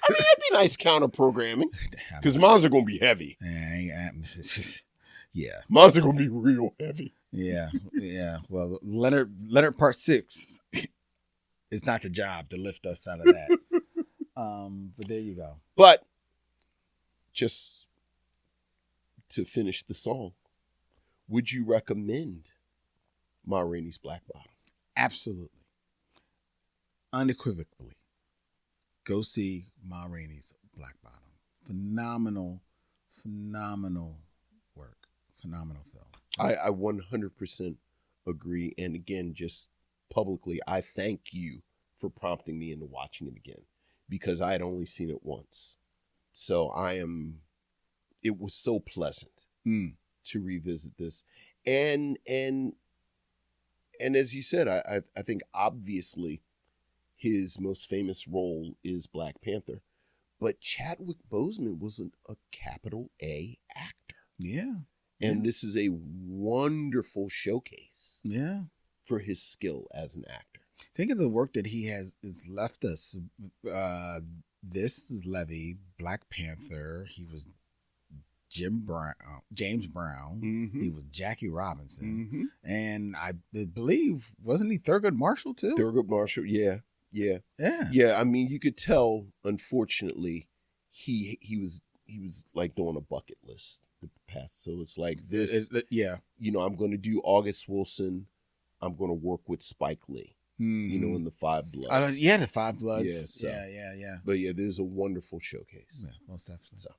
Speaker 1: that'd be nice counter programming because mines are going to be heavy.
Speaker 2: Yeah.
Speaker 1: Mines are going to be real heavy.
Speaker 2: Yeah. Well, Leonard Part 6 is not the job to lift us out of that. But there you go.
Speaker 1: But just to finish the song, would you recommend Ma Rainey's Black Bottom?
Speaker 2: Absolutely. Unequivocally. Go see Ma Rainey's Black Bottom. Phenomenal work. Phenomenal film.
Speaker 1: I 100% agree. And again, just publicly, I thank you for prompting me into watching it again because I had only seen it once. So it was so pleasant to revisit this. And as you said, I think obviously his most famous role is Black Panther, but Chadwick Boseman was a capital A actor.
Speaker 2: Yeah.
Speaker 1: And this is a wonderful showcase for his skill as an actor.
Speaker 2: Think of the work that he has left us. This is Levy, Black Panther. He was James Brown.
Speaker 1: Mm-hmm.
Speaker 2: He was Jackie Robinson. Mm-hmm. And I believe, wasn't he Thurgood Marshall too?
Speaker 1: Thurgood Marshall, yeah. I mean, you could tell, unfortunately, he was like doing a bucket list the past. So it's like this, you know, I'm going to do August Wilson. I'm going to work with Spike Lee, you know, in the Five Bloods.
Speaker 2: The Five Bloods.
Speaker 1: Yeah, so,
Speaker 2: yeah.
Speaker 1: But yeah, there's a wonderful showcase.
Speaker 2: Yeah, most definitely.
Speaker 1: So.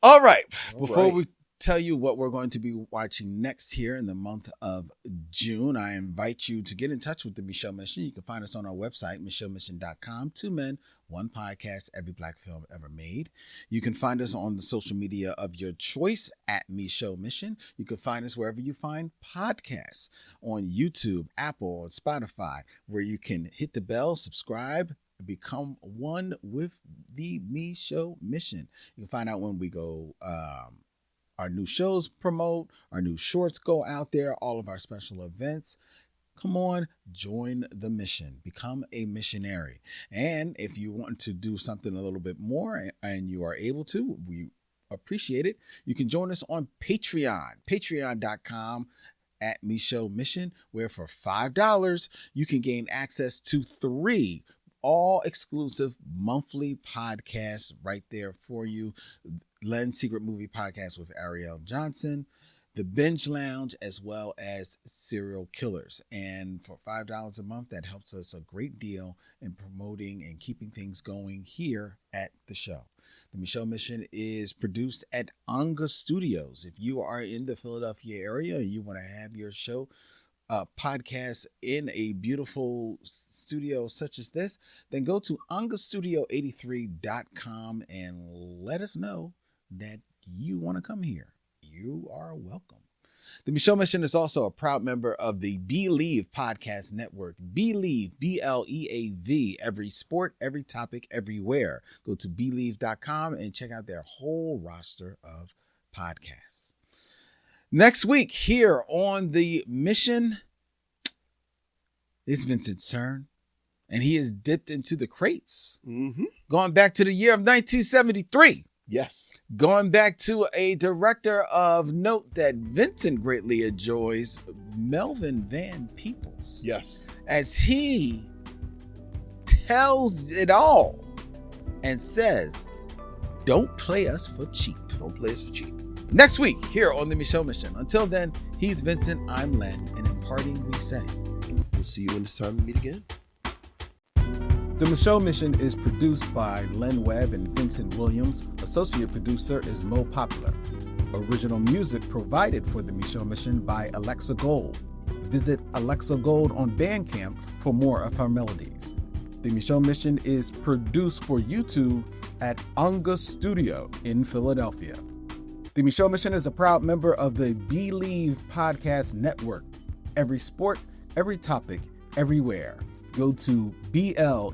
Speaker 2: All right. Before we tell you what we're going to be watching next here in the month of June, I invite you to get in touch with the Micheaux Mission. You can find us on our website, micheauxmission.com. 2 men, 1 podcast, every black film ever made. You can find us on the social media of your choice at Micheaux Mission. You can find us wherever you find podcasts, on YouTube, Apple, and Spotify, where you can hit the bell, subscribe, become one with the Micheaux Mission. You can find out when we go, our new shows promote, our new shorts go out there, all of our special events. Come on, join the mission, become a missionary. And if you want to do something a little bit more and you are able to, we appreciate it. You can join us on Patreon, patreon.com at Micheaux Mission, where for $5, you can gain access to 3 all exclusive monthly podcasts right there for you. Len's Secret Movie Podcast with Ariel Johnson, The Binge Lounge, as well as Serial Killers. And for $5 a month, that helps us a great deal in promoting and keeping things going here at the show. The Micheaux Mission is produced at Anga Studios. If you are in the Philadelphia area and you want to have your show podcast in a beautiful studio such as this, then go to angastudio83.com and let us know that you want to come here. You are welcome. The Micheaux Mission is also a proud member of the Believe podcast network. Believe, B-L-E-A-V, every sport, every topic, everywhere. Go to believe.com and check out their whole roster of podcasts. Next week here on The Mission, it's Vincent's turn, and he is dipped into the crates. Going back to the year of 1973.
Speaker 1: Yes.
Speaker 2: Going back to a director of note that Vincent greatly enjoys, Melvin Van Peebles.
Speaker 1: Yes.
Speaker 2: As he tells it all and says, don't play us for cheap.
Speaker 1: Don't play us for cheap.
Speaker 2: Next week here on The Micheaux Mission. Until then, he's Vincent, I'm Len, and in parting we say,
Speaker 1: we'll see you when it's time to meet again.
Speaker 4: The Micheaux Mission is produced by Len Webb and Vincent Williams. Associate producer is Mo Poplar. Original music provided for The Micheaux Mission by Alexa Gold. Visit Alexa Gold on Bandcamp for more of her melodies. The Micheaux Mission is produced for YouTube at Anga Studio in Philadelphia. The Micheaux Mission is a proud member of the Believe podcast network. Every sport, every topic, everywhere. Go to BLEAV.com.